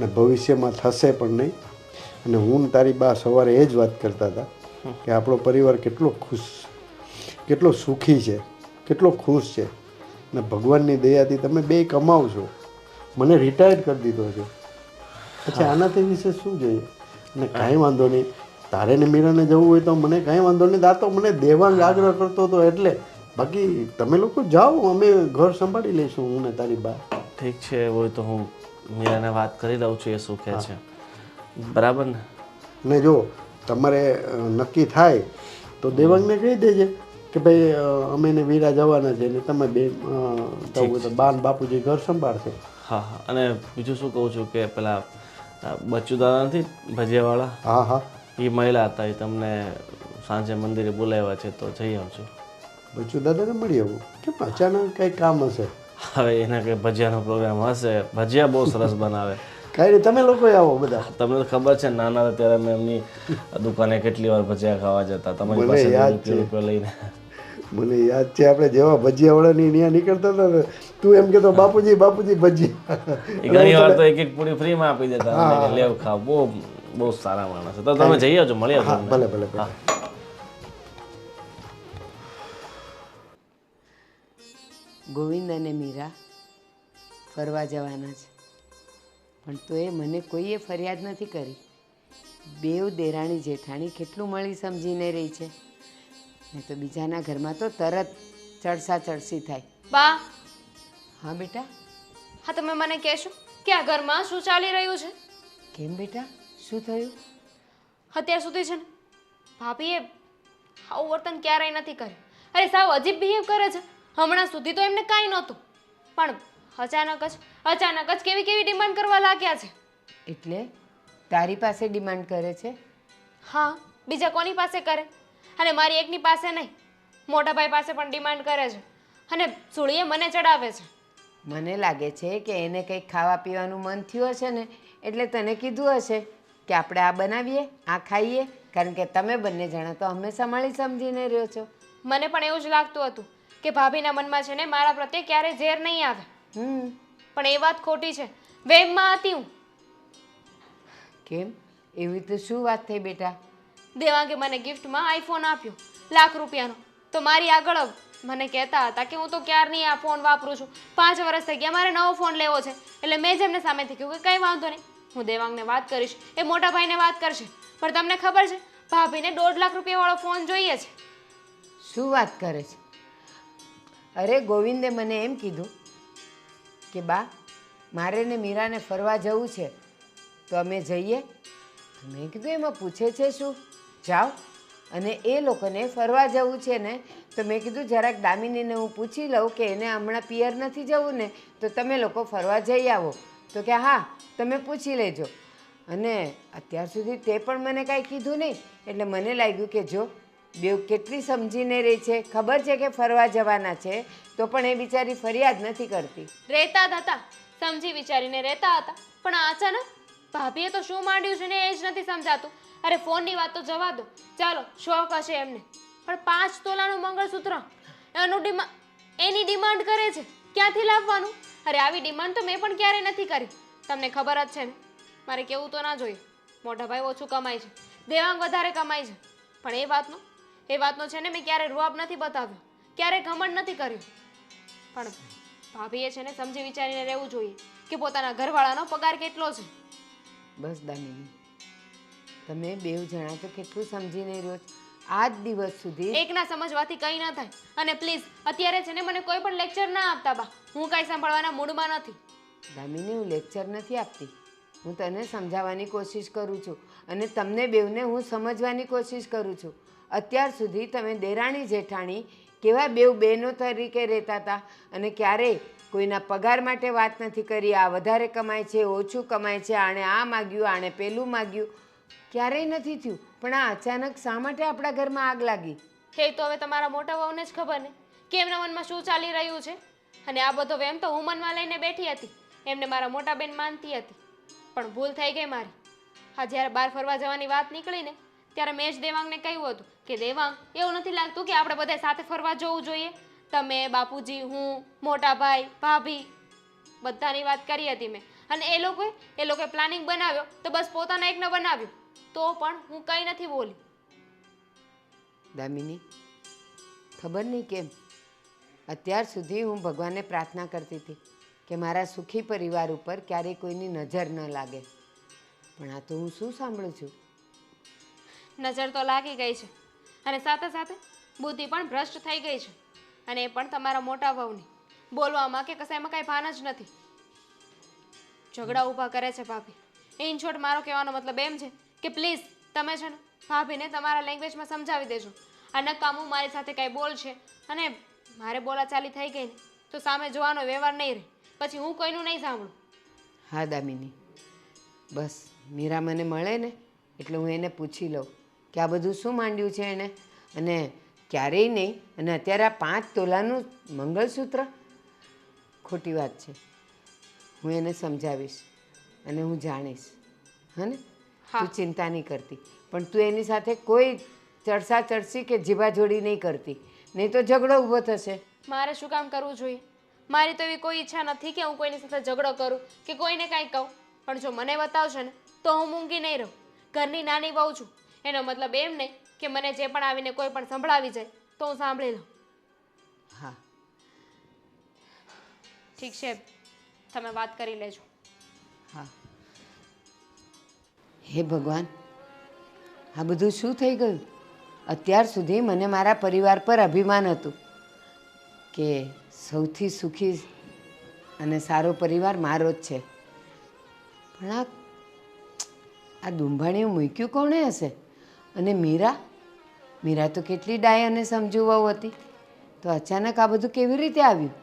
ને ભવિષ્યમાં થશે પણ નહીં. અને હું ને તારી બા સવારે એ જ વાત કરતા હતા કે આપણો પરિવાર કેટલો ખુશ, કેટલો સુખી છે, કેટલો ખુશ છે. ને ભગવાનની દયાથી તમે બે કમાવશો. મને રિટાયર કરી દીધો છે, પછી આનાથી વિશે શું જોઈએ? અને કાંઈ વાંધો નહીં, તારે ને મીરાને જવું હોય તો મને કાંઈ વાંધો નહીં. આ તો મને દેવાંગ આગ્રહ કરતો હતો એટલે. બાકી તમે લોકો જાઓ, અમે ઘર સંભાળી લઈશું હું ને તારી બા. ઠીક છે, એવું હોય તો હું મીરાને વાત કરી લઉં છું એ શું કહે છે, બરાબર ને? ને જો તમારે નક્કી થાય તો દેવાંગને કહી દેજે કે ભાઈ અમે ને વીરા જવાના છે ને તમે બે બાન બાપુજી ઘર સંભાળશે. હા હા. અને બીજું શું કહું છું કે પેલા બચ્ચુ દાદા નથી ભજીયાવાળા? હા હા, એ મહિલા હતા, એ તમને સાંજે મંદિરે બોલાવ્યા છે તો જઈ આવજો. બચ્ચુ દાદાને મળી આવું? કેમ અચાનક કંઈ કામ હશે? હવે એના કંઈ ભજીયાનો પ્રોગ્રામ હશે, ભજીયા બહુ સરસ બનાવે. કાંઈ નહીં, તમે લોકો આવો બધા. તમને તો ખબર છે નાના હતા ત્યારે મેં એમની દુકાને કેટલી વાર ભજીયા ખાવા જતા, તમારી મને યાદ પાસે રૂપિયો લઈને. મને યાદ છે આપણે જેવા ભજીયાવાળાની ત્યાં નીકળતા હતા ને, તું એમ કહેતો બાપુજી બાપુજી ભજીયા. ઘણી વાર તો એક પૂરી ફ્રીમાં આપી દેતા, લેવ ખાવ. બહુ બહુ સારા માણસ. તો તમે જઈ આવજો, મળી આવજો. ભલે ભલે ભલે. ગોવિંદ અને મીરા ફરવા જવાના છે, પણ તોય મને કોઈએ ફરિયાદ નથી કરી. બેવ દેરાણી જેઠાણી કેટલું મળી સમજીને રહી છે, ને તો બીજાના ઘરમાં તો તરત ચડસા ચડસી થાય. બા, હા બેટા? હા તમે મને કહેશો કે આ ઘરમાં શું ચાલી રહ્યું છે? કેમ બેટા, શું થયું? અત્યાર સુધી છે ને ભાભીએ આવું વર્તન ક્યારેય નથી કર્યું. અરે સાવ અજીબ બિહેવ કરે છે. હમણાં સુધી તો એમને કાંઈ નહોતું, પણ અચાનક જ કેવી કેવી ડિમાન્ડ કરવા લાગ્યા છે. એટલે તારી પાસે ડિમાન્ડ કરે છે? હા, બીજા કોની પાસે કરે? અને મારી એકની પાસે નહીં, મોટા ભાઈ પાસે પણ ડિમાન્ડ કરે છે અને સુળીએ મને ચડાવે છે. મને લાગે છે કે એને કંઈક ખાવા પીવાનું મન થયું હશે ને, એટલે તને કીધું હશે કે આપણે આ બનાવીએ, આ ખાઈએ, કારણ કે તમે બંને જણા તો હંમેશા મળી સમજીને રહ્યો છો. મને પણ એવું જ લાગતું હતું કે ભાભીના મનમાં છે ને મારા પ્રત્યે ક્યારેય ઝેર નહીં આવે. પણ એ વાત ખોટી છે. વેમમાં હતી હું. કેમ? એવી તો શું વાત થઈ બેટા? દેવાંગે મને ગિફ્ટમાં આઈફોન આપ્યો ₹1,00,000, તો મારી આગળ મને કહેતા હતા કે હું તો ક્યારની આ ફોન વાપરું છું, 5 વર્ષ થઈ ગયા, મારે નવો ફોન લેવો છે. એટલે મેં જ એમને સામેથી કહ્યું કે કંઈ વાંધો નહીં, હું દેવાંગને વાત કરીશ, એ મોટા ભાઈને વાત કરશે. પણ તમને ખબર છે ભાભીને 1.5 લાખ રૂપિયાવાળો ફોન જોઈએ છે. શું વાત કરે છે? અરે ગોવિંદે મને એમ કીધું કે બા મારે ને મીરાને ફરવા જવું છે તો અમે જઈએ. મેં કીધું એમાં પૂછે છે શું, જાઓ. અને એ લોકોને ફરવા જવું છે ને તો મેં કીધું જરાક દામિનીને હું પૂછી લઉં કે એને હમણાં પિયર નથી જવું ને તો તમે લોકો ફરવા જઈ આવો. તો કે હા તમે પૂછી લેજો. અને અત્યાર સુધી તે પણ મને કાંઈ કીધું નહીં. એટલે મને લાગ્યું કે જો બેવ કેટલી સમજીને રહી છે, ખબર છે કે ફરવા જવાના છે તો પણ એ બિચારી ફરિયાદ નથી કરતી. રહેતા જ હતા, સમજી વિચારીને રહેતા હતા, પણ અચાનક ભાભીએ તો શું માંડ્યું છે ને એ જ નથી સમજાતું. અરે ફોનની વાત તો જવા દો, ચાલો શોખ હશે એમને, પણ 5 તોલાનું મંગળસૂત્ર એની ડિમાન્ડ કરે છે, ક્યાંથી લાવવાનું? અરે આવી ડિમાન્ડ તો મેં પણ ક્યારેય નથી કરી. તમને ખબર જ છે ને, મારે કેવું તો ના જોઈએ, મોટા ભાઈ ઓછું કમાય છે, દેવાંગ વધારે કમાય છે. પણ એ વાતનો છે ને મેં ક્યારે રૂઆબ નથી બતાવ્યો, ક્યારે ઘમંડ નથી કર્યું. પણ ભાભીએ છે ને સમજી વિચારીને રહેવું જોઈએ કે પોતાના ઘરવાળાનો પગાર કેટલો છે. બસ દામિની, તમે બેવ જણા તો કેટલું સમજીને રહ્યો છો. આજ દિવસ સુધી એકના સમજવાથી કંઈ ના થાય. અને પ્લીઝ અત્યારે છે ને મને કોઈ પણ લેક્ચર ના આપતા બા, હું કાંઈ સાંભળવાના મૂડમાં નથી. દામિની હું લેક્ચર નથી આપતી, હું તને સમજાવવાની કોશિશ કરું છું અને તમને બેવને હું સમજવાની કોશિશ કરું છું. અત્યાર સુધી તમે દેરાણી જેઠાણી કેવા બેવ બહેનો તરીકે રહેતા હતા અને ક્યારેય કોઈના પગાર માટે વાત નથી કરી. આ વધારે કમાય છે, ઓછું કમાય છે, આણે આ માગ્યું, આણે પેલું માગ્યું, ક્યારેય નથી થયું. પણ આ અચાનક શા માટે આપણા ઘરમાં આગ લાગી? હે તો હવે તમારા મોટા વહુને જ ખબર ને કે એમના મનમાં શું ચાલી રહ્યું છે. અને આ બધો વેમ તો હું મનમાં લઈને બેઠી હતી, એમને મારા મોટા બેન માનતી હતી. પણ ભૂલ થઈ ગઈ મારી. હા, જ્યારે બહાર ફરવા જવાની વાત નીકળી ને ત્યારે મેં જ દેવાંગને કહ્યું હતું કે દેવાંગ, એવું નથી લાગતું કે આપણે બધા સાથે ફરવા જવું જોઈએ? તમે, બાપુજી, હું, મોટા ભાઈ, ભાભી, બધાની વાત કરી હતી મેં. અને એ લોકોએ પ્લાનિંગ બનાવ્યો તો બસ પોતાના એકને બનાવ્યું, તો પણ હું કંઈ નથી બોલી. દામિની, ખબર નહીં કેમ અત્યાર સુધી હું ભગવાનને પ્રાર્થના કરતી હતી કે મારા સુખી પરિવાર ઉપર ક્યારેય કોઈની નજર ન લાગે. પણ આ તો હું શું સાંભળું છું? નજર તો લાગી ગઈ છે અને સાથે સાથે બુદ્ધિ પણ ભ્રષ્ટ થઈ ગઈ છે. અને એ પણ તમારા મોટા વહુની. બોલવામાં કે કશાયમાં કાંઈ ભાન જ નથી. ઝઘડા ઊભા કરે છે ભાભી. ઇન શોર્ટ મારો કહેવાનો મતલબ એમ છે કે પ્લીઝ તમે છે ને ભાભીને તમારા લેંગ્વેજમાં સમજાવી દેજો. આ નકામું મારી સાથે કાંઈ બોલ છે અને મારે બોલાચાલી થઈ ગઈ ને તો સામે જોવાનો વ્યવહાર નહીં રહે, પછી હું કોઈનું નહીં સાંભળું. હા દામિની, બસ મીરા મને મળે ને એટલે હું એને પૂછી લઉં કે આ બધું શું માંડ્યું છે એને, અને ક્યારેય નહીં. અને અત્યારે આ 5 તોલાનું મંગળસૂત્ર, ખોટી વાત છે. હું એને સમજાવીશ અને હું જાણીશ. હા ને? તું ચિંતા નહીં કરતી, પણ તું એની સાથે કોઈ ચડસા ચડસી કે જીભાજોડી નહીં કરતી, નહીં તો ઝઘડો ઊભો થશે. મારે શું કામ કરવું જોઈએ? મારી તો એવી કોઈ ઈચ્છા નથી કે હું કોઈની સાથે ઝઘડો કરું કે કોઈને કાંઈ કહું. પણ જો મને બતાવશે ને તો હું મૂંગી નહીં રહું. ઘરની નાની વહુ છું, એનો મતલબ એમ નહીં કે મને જે પણ આવીને કોઈ પણ સંભળાવી જાય તો હું સાંભળી લઉં. હા ઠીક છે, તમે વાત કરી લેજો. હા. હે ભગવાન, આ બધું શું થઈ ગયું? અત્યાર સુધી મને મારા પરિવાર પર અભિમાન હતું કે સૌથી સુખી અને સારો પરિવાર મારો જ છે. પણ આ દુંભાણીઓ મૂક્યું કોણે હશે? અને મીરા તો કેટલી ડાય અને સમજુ વહુ હતી, તો અચાનક આ બધું કેવી રીતે આવ્યું?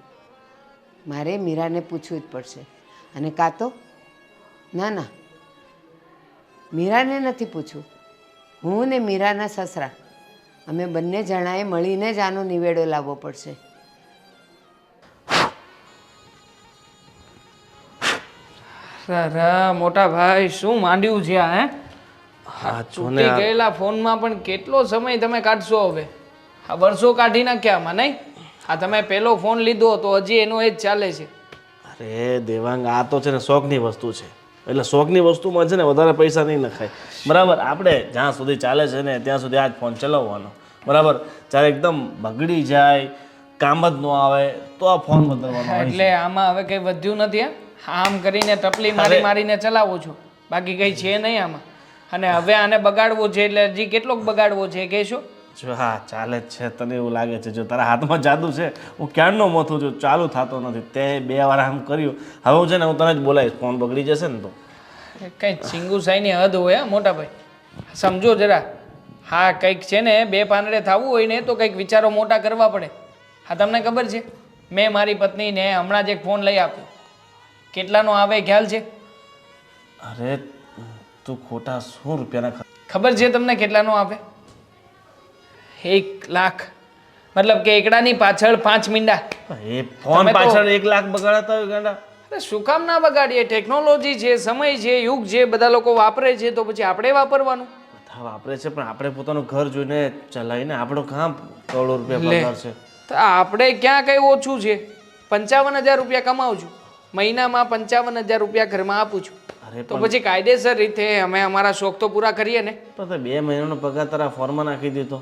મારે મીરાને પૂછવું જ પડશે. અને કાં તો ના, મીરાને નથી પૂછવું, હું ને મીરાના સસરા અમે બંને જણાએ મળીને જ આનો નિવેડો લાવવો પડશે. મોટા ભાઈ, શું માંડ્યું છે આ? હા તૂટી ગયેલા ફોનમાં પણ કેટલો સમય તમે કાઢશો હવે? આ વર્ષો કાઢી નાખ્યા આમાં, નહીં? આ તમે પેલો ફોન લીધો તો હજી એનો એ જ ચાલે છે. અરે દેવાંગ, આ તો છે ને શોખની વસ્તુ છે, એટલે શોખની વસ્તુમાં છે ને વધારે પૈસા નહીં નખાય. બરાબર, આપણે જ્યાં સુધી ચાલે છે ને ત્યાં સુધી આ જ ફોન ચલાવવાનો. બરાબર, જ્યારે એકદમ બગડી જાય કામ જ ન આવે તો આ ફોન બદલવાનો હોય છે. એટલે આમાં હવે કંઈ વધ્યું નથી આમ કરીને ટપલી મારીને ચલાવું છું, બાકી કંઈ છે નહીં આમાં. અને હવે આને બગાડવો છે એટલે હજી કેટલોક બગાડવો છે કહેશો? જો હા ચાલે જ છે. તને એવું લાગે છે જો તારા હાથમાં જાદુ છે, હું ક્યારનો મોથું છું, ચાલુ થતો નથી. તે 2 વાર આમ કર્યું, હવે હું છે ને હું તને જ બોલાવીશ, ફોન બગડી જશે ને તો. કંઈ ચીંગુસાઈની હદ હોય મોટા ભાઈ, સમજો જરા. હા કંઈક છે ને 2 પાંદડે થવું હોય ને તો કંઈક વિચારો મોટા કરવા પડે. હા તમને ખબર છે મેં મારી પત્નીને હમણાં જ એક ફોન લઈ આપ્યો, કેટલાનો આવે ખ્યાલ છે? અરે તું ખોટા 100 રૂપિયાના ખબર છે તમને કેટલાનો આવે? 1 લાખ. મતલબ કે એકડાની પાછળ 5 મીંડા. એ ફોન તમે તો- પાછળ 1 લાખ બગાડતા હોય ગાંડા. અરે શું કામ ના બગાડીએ? ટેકનોલોજી છે, સમય છે, યુગ છે, બધા લોકો વાપરે છે તો પછી આપણે વાપરવાનું. બધા વાપરે છે પણ આપણે પોતાનું ઘર જોઈને ચલાવીને આપણો કામ કરોડો રૂપિયા લે. પગાર છે. તો આપણે ક્યાં કઈ ઓછું છે? 55,000 રૂપિયા કમાવું છું, મહિનામાં 55,000 રૂપિયા ઘરમાં આપું છું. અરે તો પછી કાયદેસર રીતે અમે અમારા શોખ તો પૂરા કરીએ ને. પણ તે 2 મહિનાનો પગાર તારા ફોનમાં નાખી દીધો.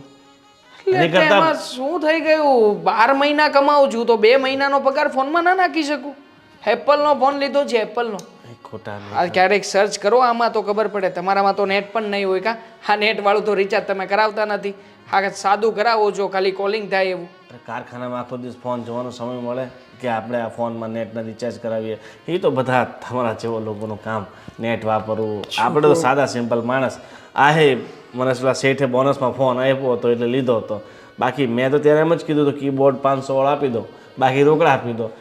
એટલે એની કરતા એમાં શું થઈ ગયું? 12 મહિના કમાવું છું તો 2 મહિનાનો પગાર ફોનમાં ના નાખી શકું? એપલનો ફોન લીધો છે, એપલનો. એ ખોટા નહીં. આ ક્યારેક સર્ચ કરો આમાં તો ખબર પડે. તમારામાં તો નેટ પણ નહીં હોય કા? હા નેટ વાળું તો રિચાર્જ તમે કરાવતા નથી. હા સાદું કરાવો છો, ખાલી કોલિંગ થાય એવું. અરે કારખાનામાં આખો દિવસ ફોન જોવાનો સમય મળે કે આપણે આ ફોનમાં નેટના રિચાર્જ કરાવીએ? એ તો બધા તમારા જેવો લોકોનું કામ, નેટ વાપરવું. આપણે તો સાદા સિમ્પલ માણસ. આ હે મને પેલા શેઠે બોનસમાં ફોન આપ્યો હતો એટલે લીધો હતો. બાકી મેં તો ત્યારે એમ જ કીધું હતું કીબોર્ડ 500 વાળો આપી દો, બાકી રોકડા આપી દો.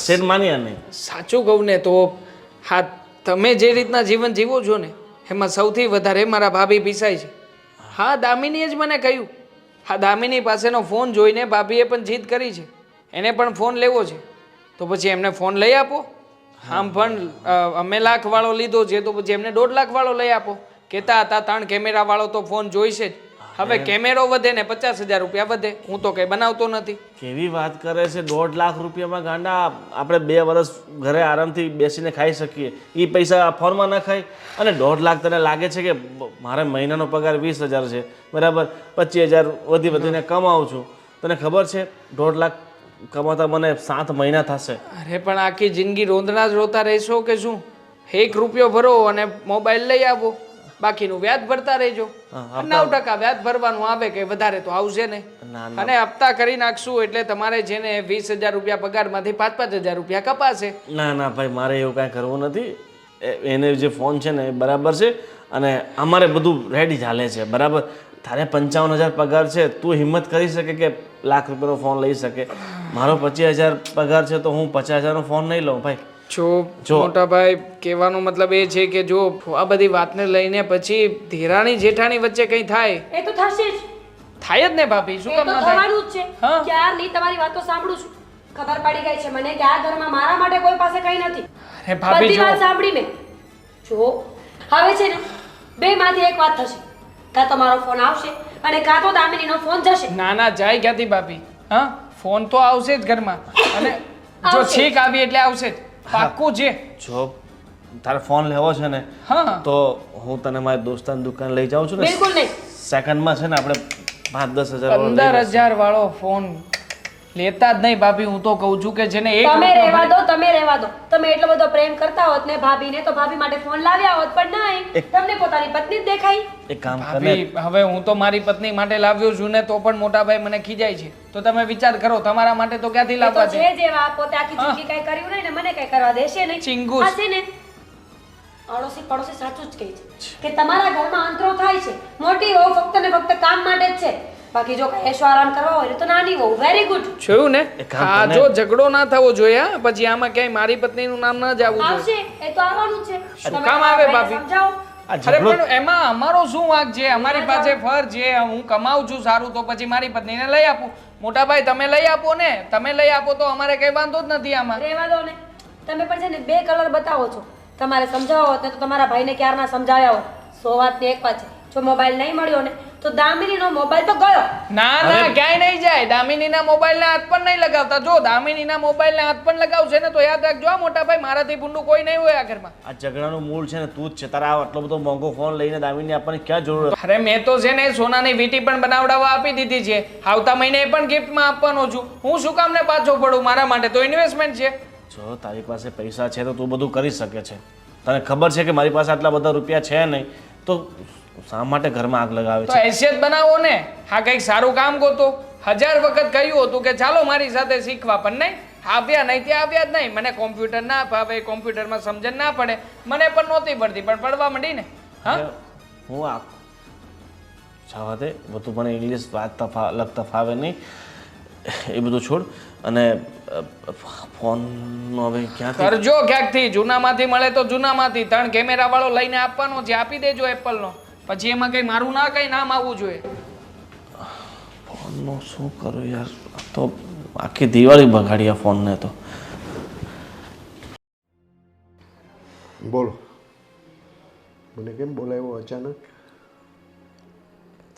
શેઠ માન્યા નહીં. સાચું કહું ને તો હા તમે જે રીતના જીવન જીવો છો ને એમાં સૌથી વધારે મારા ભાભી પીસાય છે. હા દામિનીએ જ મને કહ્યું. હા દામિની પાસેનો ફોન જોઈને ભાભીએ પણ જીદ કરી છે, એને પણ ફોન લેવો છે. તો પછી એમને ફોન લઈ આપો. આમ પણ અમે 1 લાખ વાળો લીધો છે તો પછી એમને 1.5 લાખ વાળો લઈ આપો. કહેતા હતા 3 કેમેરા વાળો તો ફોન જોઈશે જ. હવે કેમેરો વધે ને 50,000 રૂપિયા વધે, હું તો કંઈ બનાવતો નથી. કેવી વાત કરે છે? 1.5 લાખ રૂપિયામાં ગાંડા આપણે 2 વર્ષ ઘરે આરામથી બેસીને ખાઈ શકીએ. એ પૈસા ફોનમાં ન ખાય અને 1.5 લાખ તને લાગે છે કે મારે મહિનાનો પગાર 20,000 છે બરાબર, 25,000 વધીને કમાઉં છું. તને ખબર છે 1.5 લાખ કમાતા મને 7 મહિના થશે. અરે પણ આખી જિંદગી રોંદણા જ રોતા રહેશો કે શું? 1 રૂપિયો ભરો અને મોબાઈલ લઈ આવો, બાકીનું વ્યાજ ભરતા રહેજો. 9% વ્યાજ ભરવાનું આવે કે વધારે તો આવશે નહીં. ના અને હપ્તા કરી નાખશું એટલે તમારે છે ને 20,000 રૂપિયા પગારમાંથી 5,000 રૂપિયા કપાશે. ના ના ભાઈ મારે એવું કાંઈ કરવું નથી. એને જે ફોન છે ને એ બરાબર છે અને અમારે બધું રેડી ચાલે છે બરાબર. તારે 55,000 પગાર છે, તું હિંમત કરી શકે કે 1 લાખ રૂપિયાનો ફોન લઈ શકે? મારો 25,000 પગાર છે તો હું 50,000નો ફોન નહીં લઉં ભાઈ. જો મોટા ભાઈ કહેવાનો મતલબ એ છે કે જો આ બધી વાતને લઈને પછી ધીરાણી જેઠાણી વચ્ચે કંઈ થાય એ તો થશે જ. થાય જ ને ભાભી, શું એ કામ તો ના થાય? થવાનું જ છે. હા. ક્યારની તમારી વાતો સાંભળું છું. ખબર પડી ગઈ છે મને કે આ ઘરમાં મારા માટે કોઈ પાસે કંઈ નથી. અરે ભાભી બધી જો વાત સાંભળી મેં. જો હવે છે ને 2 માંથી એક વાત થશે. કાં તો મારો ફોન આવશે અને કાં તો દામિનીનો ફોન જશે. ના ના જાય ક્યાંથી ભાભી? હા ફોન તો આવશે જ ઘરમાં અને જો આવશે. છીક આવી એટલે આવશે જ, પાક્કું છે. જો તારે ફોન લેવો છે ને હા તો હું તને મારી દોસ્તાની દુકાન લઈ જાઉં છું ને. બિલકુલ નહીં. સેકન્ડમાં છે ને આપણે 5-10 હજાર વાળો લઈ 15,000 વાળો ફોન લેતા જ નહીં ભાભી. હું તો કહું છું કે જેને 1 તમે રૂપિયો રહેવા દો, તમે રહેવા દો. તમે એટલો બધો પ્રેમ કરતા હોત ને ભાભીને તો ભાભી માટે ફોન લાવ્યા હોત, પણ નહીં. તમને પોતાની પત્ની જ દેખાઈ. એક કામ કર ને. ભાભી હવે હું તો મારી પત્ની માટે લાવ્યો છું ને તો પણ મોટા ભાઈ મને ખીજાય છે. તો તમે વિચાર કરો તમારા માટે તો ક્યાંથી એ તો લાવવા છે છે? જેવા પોતે આખી જિંદગી કઈ કર્યું નહીં ને મને કઈ કરવા દેશે નહીં. ચિંગુસ. આ છે ને અડોશી પડોશી સાચું જ કહે છે કે તમારા ઘરમાં અંતરો થાય છે. મોટી વહુ ફક્ત ને ફક્ત કામ માટે જ છે. બાકી જો કઈ એશો આરામ કરવા હોય તો નાની વહુ વેરી ગુડ. જોયું ને? એક કામ હા કર ને. જો ઝઘડો ના થવો જોઈએ હા. પછી આમાં ક્યાંય મારી પત્નીનું નામ ના જવું જોઈએ. આવશે એ તો આવવાનું જ છે. શું તમે કામ તમારા આવે ભાઈને ભાભી? સમજાવો. આ અરે ઝઘડો પણ એમાં અમારો શું વાંક છે? અમારી પાસે ફર છે, હું કમાઉં છું સારું તો પછી મારી પત્નીને લઈ આપું. મોટા ભાઈ તમે લઈ આપો ને, તમે લઈ આપો તો અમારે કઈ વાંધો જ નથી આમાં. રહેવા દો ને. તમે પણ છે ને 2 કલર બતાવો છો. તમારે સમજાવો હોત ને તો તમારા ભાઈને ક્યારના સમજાવ્યા હોત. 100 વાતની એક વાત છે. જો મોબાઈલ નહીં મળ્યો ને તો દામિનીનો મોબાઈલ તો ગયો. ના ના ક્યાંય નહીં જાય. દામિનીના મોબાઈલને હાથ પણ નહીં લગાવતા. જો દામિનીના મોબાઈલને હાથ પણ લગાવશે ને તો યાદ રાખજો આ મોટા ભાઈ, મારાથી ભૂંડું કોઈ નહીં હોય આ ઘરમાં. આ ઝઘડાનું મૂળ છે ને તું જ છે. તારા આટલો બધો મોંઘો ફોન લઈને દામિની આપવાની ક્યાં જરૂર? અરે મેં તો છે ને સોનાની વીંટી પણ બનાવડાવવા આપી દીધી છે. આવતા મહિને એ પણ ગિફ્ટમાં આપવાનો છું. હું શું કામને પાછો પડું? મારા માટે તો ઇન્વેસ્ટમેન્ટ છે. જો તારી પાસે પૈસા છે તો તું બધું કરી શકે છે. તને ખબર છે કે મારી પાસે આટલા બધા રૂપિયા છે નહીં, તો શા માટે ઘરમાં આગ લગાવે તો છે? હેસિયત બનાવો ને. હા કંઈક સારું કામ ગોતો. 1000 વખત કહ્યું હતું કે ચાલો મારી સાથે શીખવા, પણ નહીં. આવ્યા નહીં ત્યાં આવ્યા જ નહીં. મને કોમ્પ્યુટર ના ફાવે, કોમ્પ્યુટરમાં સમજણ ના પડે, મને પણ નહોતી પડતી, પણ પડવા માંડી ને. હા હું આ જવા દે, બધું મને ઇંગ્લિશ વાંચતા લખતા ફાવે નહીં, એ બધું છોડ. અને ફોનનો હવે ક્યાંથી કરજો ક્યાંકથી. જૂનામાંથી મળે તો જૂનામાંથી. 3 કેમેરા વાળો લઈને આપવાનો છે, આપી દેજો એપલનો. પછી એમાં કંઈ મારું ના કંઈ નામ આવવું જોઈએ. ફોનનો શું કરું યાર? આ તો આખી દિવાળી બગાડી આ ફોનને તો. બોલો, મને કેમ બોલાવ્યો અચાનક?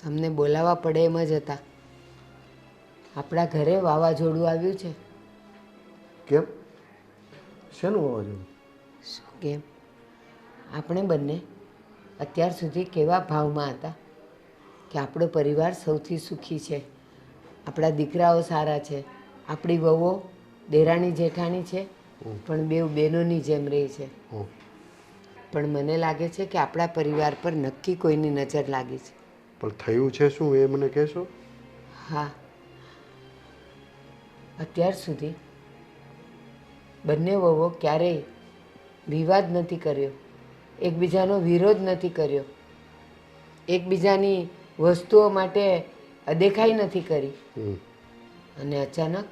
તમને બોલાવવા પડે એમ જ હતા. આપણા ઘરે વાવાઝોડું આવ્યું છે. કેમ? શેનું વાવાઝોડું? શું કેમ? આપણે બંને અત્યાર સુધી કેવા ભાવમાં હતા કે આપણો પરિવાર સૌથી સુખી છે, આપણા દીકરાઓ સારા છે, આપણી વહુઓ દેરાણી જેઠાણી છે, પણ બેઉ બહેનોની જેમ રહે છે. પણ મને લાગે છે કે આપણા પરિવાર પર નક્કી કોઈની નજર લાગી છે. પણ થયું છે શું એ મને કહેશો? હા, અત્યાર સુધી બંને વહુઓ ક્યારેય વિવાદ નથી કર્યો, એકબીજાનો વિરોધ નથી કર્યો, એકબીજાની વસ્તુઓ માટે અદેખાઈ નથી કરી. અને અચાનક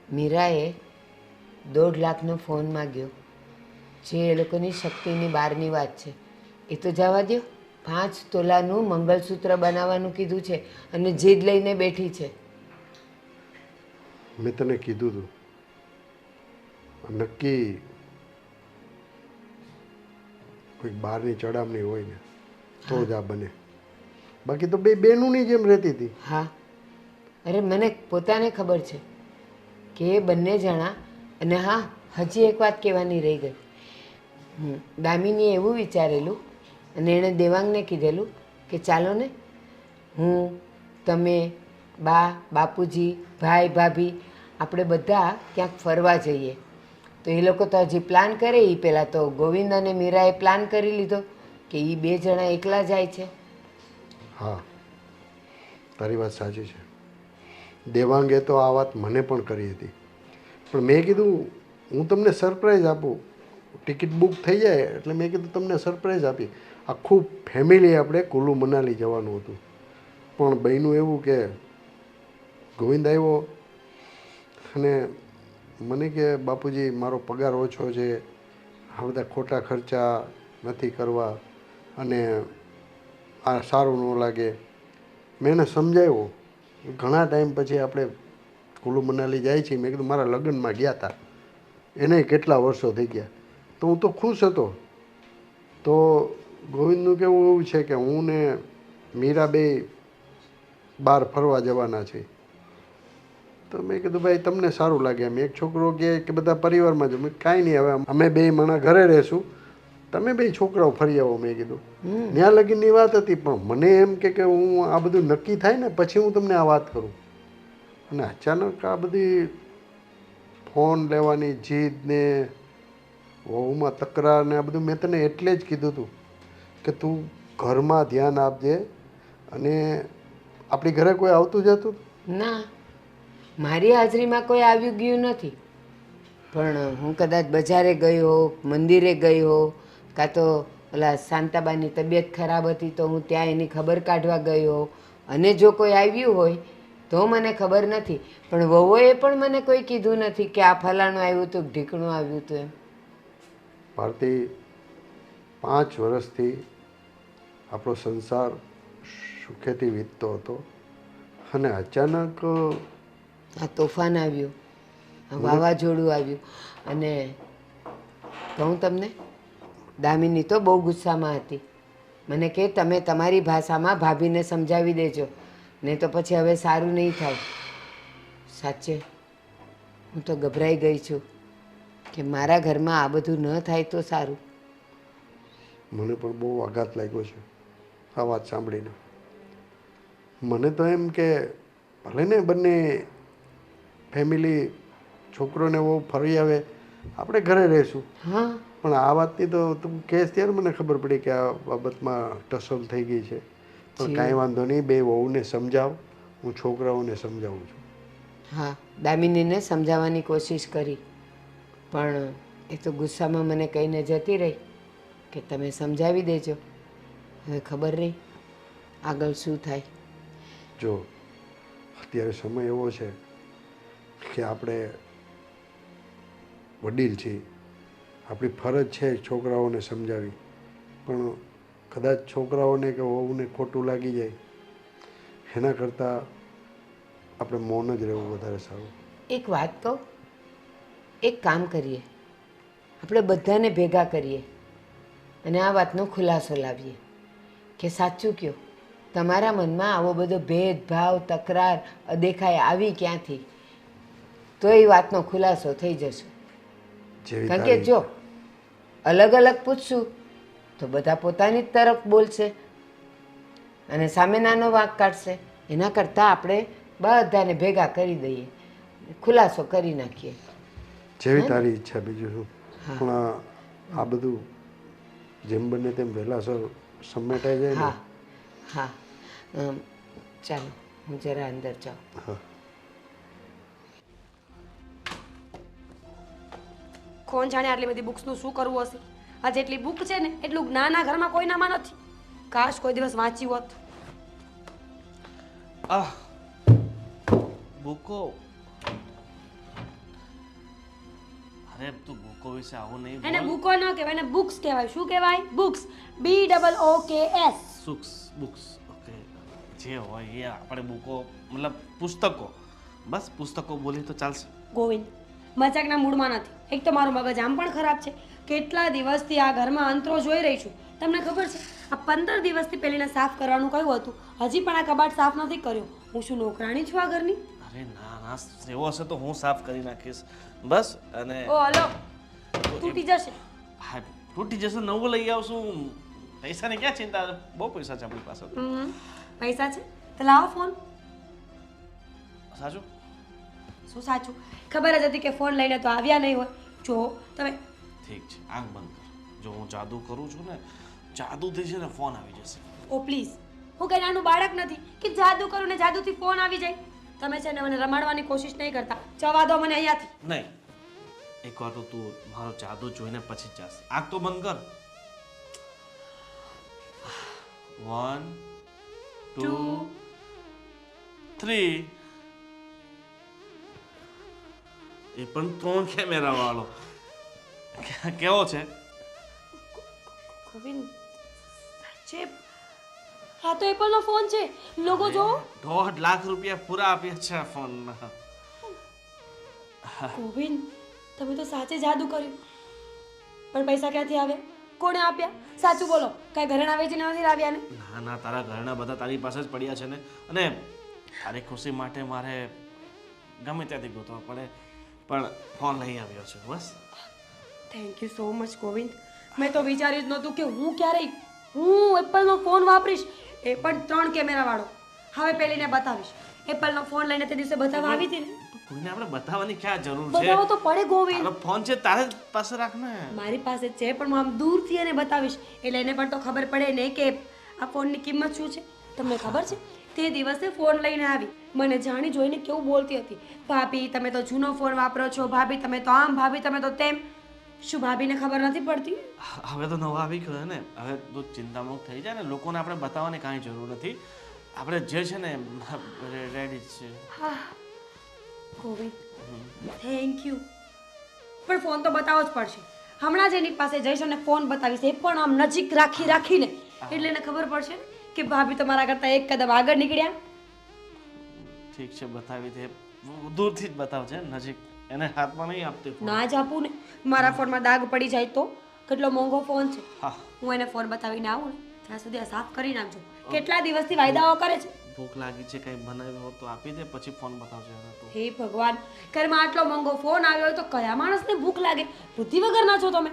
મીરાએ 1.5 લાખનો ફોન માગ્યો, જે એ લોકોની શક્તિની બહારની વાત છે. એ તો જવા દો, 5 તોલાનું મંગળસૂત્ર બનાવવાનું કીધું છે અને જીદ લઈને બેઠી છે. મેં તને કીધું હતું નક્કી કોઈક બહારની ચડામણી હોય ને તો જ આ બને, બાકી તો બે બહેનોની જેમ રહેતી હતી. હા, અરે મને પોતાને ખબર છે કે એ બંને જણા. અને હા, હજી એક વાત કહેવાની રહી ગઈ. દામિનીએ એવું વિચારેલું અને એણે દેવાંગને કીધેલું કે ચાલો ને હું, તમે, બા, બાપુજી, ભાઈ, ભાભી આપણે બધા ક્યાંક ફરવા જઈએ. તો એ લોકો તો હજી પ્લાન કરે. એ પહેલાં તો ગોવિંદ અને મીરાએ પ્લાન કરી લીધો કે એ 2 જણા એકલા જાય છે. હા, તારી વાત સાચી છે. દેવાંગે તો આ વાત મને પણ કરી હતી, પણ મેં કીધું હું તમને સરપ્રાઈઝ આપું. ટિકિટ બુક થઈ જાય એટલે મેં કીધું તમને સરપ્રાઈઝ આપી. આખું ફેમિલી આપણે કુલ્લુ મનાલી જવાનું હતું, પણ બન્યું એવું કે ગોવિંદ આવ્યો અને મને કે બાપુજી મારો પગાર ઓછો છે, આ બધા ખોટા ખર્ચા નથી કરવા અને આ સારું ન લાગે. મેં એને સમજાવ્યો. ઘણા ટાઈમ પછી આપણે કુલ્લુ મનાલી જાય છીએ. મેં કીધું મારા લગ્નમાં ગયા હતા, એને કેટલા વર્ષો થઈ ગયા, તો હું તો ખુશ હતો. તો ગોવિંદનું કહેવું એવું છે કે હું ને મીરા બે બહાર ફરવા જવાના છે. તો મેં કીધું ભાઈ તમને સારું લાગે એમ. એક છોકરો કહે કે બધા પરિવારમાં જ. મેં કાંઈ નહીં, હવે અમે 2 માણસ ઘરે રહેશું, તમે 2 છોકરાઓ ફરી આવો. મેં કીધું ત્યાં લગીનની વાત હતી, પણ મને એમ કે હું આ બધું નક્કી થાય ને પછી હું તમને આ વાત કરું. અને અચાનક આ બધી ફોન લેવાની જીદ ને વહુમાં તકરાર ને આ બધું મેં તને એટલે જ કીધું હતું કે તું ઘરમાં ધ્યાન આપજે. અને આપણી ઘરે કોઈ આવતું જતું? ના, મારી હાજરીમાં કોઈ આવ્યું ગયું નથી. પણ હું કદાચ બજારે ગઈ હો, મંદિરે ગઈ હો, કાં તો ઓલા શાંતાબાની તબિયત ખરાબ હતી તો હું ત્યાં એની ખબર કાઢવા ગઈ હો, અને જો કોઈ આવ્યું હોય તો મને ખબર નથી. પણ વહુએ પણ મને કોઈ કીધું નથી કે આ ફલાણું આવ્યું હતું, ઢીકણું આવ્યું હતું એમ. ભારતી, 5 વર્ષથી આપણો સંસાર સુખેથી વીતતો હતો અને અચાનક આ તોફાન આવ્યું, આ વાવાઝોડું આવ્યું. અને કહું તમને, દામિની તો બહુ ગુસ્સામાં હતી. મને કે તમે તમારી ભાષામાં ભાભીને સમજાવી દેજો, નહીં તો પછી હવે સારું નહીં થાય. સાચે હું તો ગભરાઈ ગઈ છું કે મારા ઘરમાં આ બધું ન થાય તો સારું. મને પણ બહુ આઘાત લાગ્યો છે આ વાત સાંભળીને. મને તો એમ કે ભલે ને બંને ફેમિલી છોકરોને બહુ ફરી આવે, આપણે ઘરે રહીશું, હા પણ આ વાતની તો તું કહેશ ત્યારે મને ખબર પડી કે આ બાબતમાં ટસલ થઈ ગઈ છે. પણ કાંઈ વાંધો નહીં, બે વહુને સમજાવ, હું છોકરાઓને સમજાવું છું. હા, દામિનીને સમજાવવાની કોશિશ કરી, પણ એ તો ગુસ્સામાં મને કહીને જતી રહી કે તમે સમજાવી દેજો. હવે ખબર નહીં આગળ શું થાય. જો અત્યારે સમય એવો છે કે આપણે વડીલ છીએ, આપણી ફરજ છે છોકરાઓને સમજાવી, પણ કદાચ છોકરાઓને કે વહુને ખોટું લાગી જાય એના કરતાં આપણે મૌન જ રહેવું વધારે સારું. એક વાત કહું, એક કામ કરીએ, આપણે બધાને ભેગા કરીએ અને આ વાતનો ખુલાસો લાવીએ કે સાચું કહો, તમારા મનમાં આવો બધો ભેદભાવ, તકરાર, અદેખાઈ આવી ક્યાંથી? તો એ વાતનો ખુલાસો થઈ જશે. જેવી કારણ કે તારી જો અલગ અલગ પૂછશું તો બધા પોતાની જ તરફ બોલશે અને સામે નાનો વાંક કાઢશે. એના કરતાં આપણે બધાને ભેગા કરી દઈએ, ખુલાસો કરી નાખીએ. જેવી તારી ઈચ્છા, બીજું શું. પણ આ બધું જેમ બને તેમ વહેલાસર સમેટાઈ જાય હા ને. હા ચાલો હું જરા અંદર જાઉં. હા, કોણ જાણે આટલી બધી બુક્સનું શું કરવું હશે. આ જેટલી બુક છે ને એટલું જ્ઞાન આ ઘરમાં કોઈનામાં નથી. કાશ કોઈ દિવસ વાંચ્યું હોત. આહ બુકો. અરે તું બુકો વિશે આવું નહીં એને બોલ. બુકો ન કહેવાય, એને બુક્સ કહેવાય. શું કહેવાય? બુક્સ. BOOKS. બુક્સ ઓકે, જે હોય એ આપણે બુકો મતલબ પુસ્તકો, બસ પુસ્તકો બોલી તો ચાલશે. ગોવિંદ, મજાકના મૂડમાં નથી. એક તો મારું મગજ આમ પણ ખરાબ છે. કેટલા દિવસથી આ ઘરમાં અંતરો જોઈ રહી છું. તમને ખબર છે આ 15 દિવસથી પેલીને સાફ કરવાનું કહ્યું હતું, હજી પણ આ કબાટ સાફ નથી કર્યો. હું શું નોકરાણી છું આ ઘરની? અરે ના ના, એવો હશે તો હું સાફ કરી નાખીશ બસ. અને ઓ હલો, તૂટી જશે. હા તૂટી જશે, નવું લઈ આવશું. પૈસાની ક્યાં ચિંતા, બહુ પૈસા છે આપણી પાસે. પૈસા છે તો લાવો ફોન. સાચું? શું સાચું? ખબર જ હતી કે ફોન લઈને તો આવ્યા નહીં હોય. જો તમે ઠીક છે, આંખ બંધ કર. જો હું જાદુ કરું છું ને, જાદુથી છે ને ફોન આવી જશે. ઓ પ્લીઝ, હું કઈ નાનું બાળક નથી કે જાદુ કરું ને જાદુથી ફોન આવી જાય. તમે છે ને મને રમાડવાની કોશિશ નહીં કરતા. જવા દો મને અહીંયાથી. નહીં, એકવાર તો તું મારો જાદુ જોઈને પછી જ જાશે. આંખ તો બંધ કર. 1 2 3. એ પણ 3 કેમેરા વાળો કેવો છે? ગોવિંદ સાચે હા તો એપલનો ફોન છે. લોગો જો. 1.5 લાખ રૂપિયા પૂરા આપ્યા છે આ ફોનના. ગોવિંદ, તમે તો સાચે જાદુ કર્યું. પણ પૈસા ક્યાંથી આવ્યા? કોણે આપ્યા? સાચું બોલો, કઈ ઘરેણા વેચીને નથી લાવ્યા ને? ના ના, તારા ઘરના બધા તારી પાસે જ પડ્યા છે ને, અને તારી ખુશી માટે મારે ગમે ત્યાંથી ગોતવા પડે, પણ ફોન લઈ આવ્યો છે બસ. Thank you so much Govind. મેં તો વિચાર્યું જ નહોતું કે હું ક્યારેય એપલનો ફોન વાપરીશ, એ પણ 3 કેમેરા વાળો. હવે પેલીને બતાવીશ. એપલનો ફોન લઈને તે દિવસે બતાવવા આવી હતી ને. કોઈને આપણે બતાવવાની ક્યાં જરૂર છે? બતાવો તો પડે ગોવિંદ. તારો ફોન છે તારે જ પાસે રાખ ને. મારી પાસે જ છે, પણ હું આમ દૂરથી એને બતાવીશ એટલે એને પણ તો ખબર પડે ને કે આ ફોનની કિંમત શું છે. તમને ખબર છે તે દિવસે ફોન લઈને આવી, મને જાણી જોઈને કેવું બોલતી હતી, ભાભી તમે તો જૂનો ફોન વાપરો છો, ભાભી તમે તો આમ, ભાભી તમે તો તેમ. શું ભાભીને ખબર નથી પડતી? હવે તો નવા આવી ગયો ને, હવે તું ચિંતામુક્ત થઈ જાય ને. લોકોને આપણે બતાવવાની કાંઈ જરૂર નથી. આપણે જે છે ને રેડી જ છે. હા ગોવિંદ, થેન્ક યુ. પણ ફોન તો બતાવવો જ પડશે. હમણાં જ એની પાસે જઈશ અને ફોન બતાવીશ, એ પણ આમ નજીક રાખીને, એટલે એને ખબર પડશે કે ભાભી તો મારા કરતાં એક કદમ આગળ નીકળ્યા. ઠીક છે, બતાવી દે. દૂરથી જ બતાવજે, નજીક એને હાથમાં નહીં આપતી ફોન. ના જ આપું ને, મારા ફોનમાં દાગ પડી જાય તો. કેટલો મોંઘો ફોન છે. હા હું એને ફોન બતાવીને આવું ને ત્યાં સુધી આ સાફ કરી નાખજો. કેટલા દિવસથી વાયદાઓ કરે છે. ભૂખ લાગી છે, કંઈ બનાવ્યું હોત તો આપી દે, પછી ફોન બતાવજે હવે તું. હે ભગવાન, ઘરમાં આટલો મોંઘો ફોન આવ્યો હોય તો કયા માણસને ભૂખ લાગે? બુદ્ધિ વગરના છો તમે.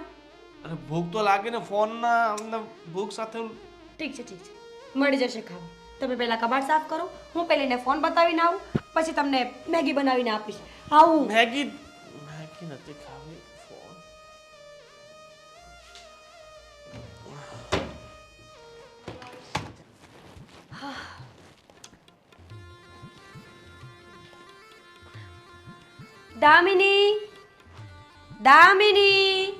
અરે ભૂખ તો લાગે ને, ફોનના અંદર ભૂખ સાથે. ઠીક છે ઠીક છે, મળી જશે ખાવા. તમે પહેલા કબાટ સાફ કરો, હું પેલીને ફોન બતાવીને આવું, પછી તમને મેગી બનાવીને આપીશ. આવું. મેગી નથી ખાવી, ફોન. દામિની, દામિની.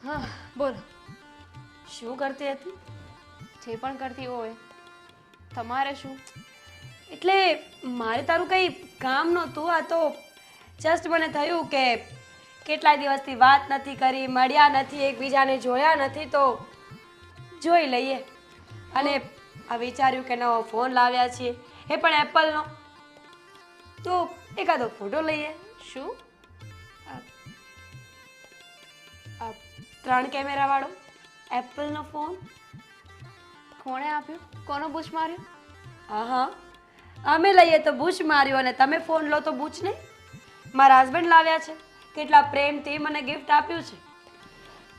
હા બોલો. શું કરતી હતી? જે પણ કરતી હોય. તમારે શું? એટલે મારે તારું કંઈ કામ નહોતું. આ તો જસ્ટ મને થયું કે કેટલા દિવસથી વાત નથી કરી, મળ્યા નથી, એકબીજાને જોયા નથી, તો જોઈ લઈએ. અને આ વિચાર્યું કે નવો ફોન લાવ્યા છીએ, એ પણ એપલનો, તો એકાદો ફોટો લઈએ. શું? આ 3 કેમેરાવાળો એપલનો ફોન. કોણે આપ્યું? કોનો બૂચ માર્યો? હા, અમે લઈએ તો બૂચ માર્યો અને તમે ફોન લો તો બૂચ નહીં. મારા હસબન્ડ લાવ્યા છે, કેટલા પ્રેમથી મને ગિફ્ટ આપ્યું છે.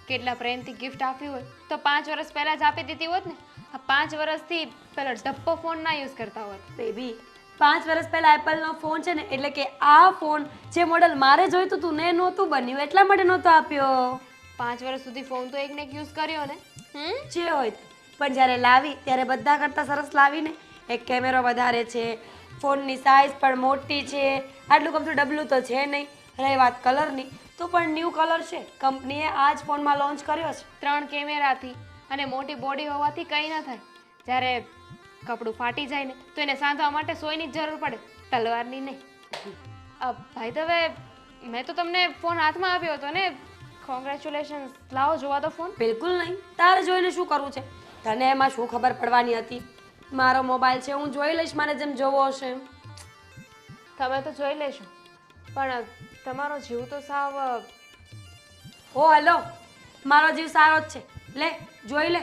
કેટલા પ્રેમથી ગિફ્ટ આપ્યું હોય તો 5 વર્ષ પહેલા જ આપી દીધી હોત ને. આ 5 વર્ષથી પેલો ડબ્બો ફોન ના યુઝ કરતા હોત. બેબી, 5 વર્ષ પહેલા એપલનો ફોન છે ને, એટલે કે આ ફોન જે મોડલ મારે જોઈતું હતું ને નહોતું બન્યું, એટલા માટે નહોતો આપ્યો. 5 વર્ષ સુધી ફોન તો એકને એક યુઝ કર્યો ને. જે હોય તે. પણ જ્યારે લાવી ત્યારે બધા કરતાં સરસ લાવીને. એક કેમેરો વધારે છે, ફોનની સાઇઝ પણ મોટી છે, આટલું કમતું ડબલું તો છે નહીં. રહી વાત કલરની, તો પણ ન્યૂ કલર છે, કંપનીએ આ જ ફોનમાં લોન્ચ કર્યો છે. 3 કેમેરાથી અને મોટી બોડી હોવાથી કંઈ ન થાય. જ્યારે કપડું ફાટી જાય ને તો એને સાંધવા માટે સોયની જ જરૂર પડે, તલવારની નહીં. ભાઈ તો હવે મેં તો તમને ફોન હાથમાં આપ્યો હતો ને. કોંગ્રેચ્યુલેશન્સ. લાવો જોવા દો ફોન. બિલકુલ નહીં, તારે જોઈને શું કરવું છે? તને એમાં શું ખબર પડવાની હતી? મારો મોબાઈલ છે, હું જોઈ લઈશ મારે જેમ જોવો હશે. તમે તો જોઈ લેશો, પણ તમારો જીવ તો સાવ. ઓ હેલો, મારો જીવ સારો જ છે. લે જોઈ લે.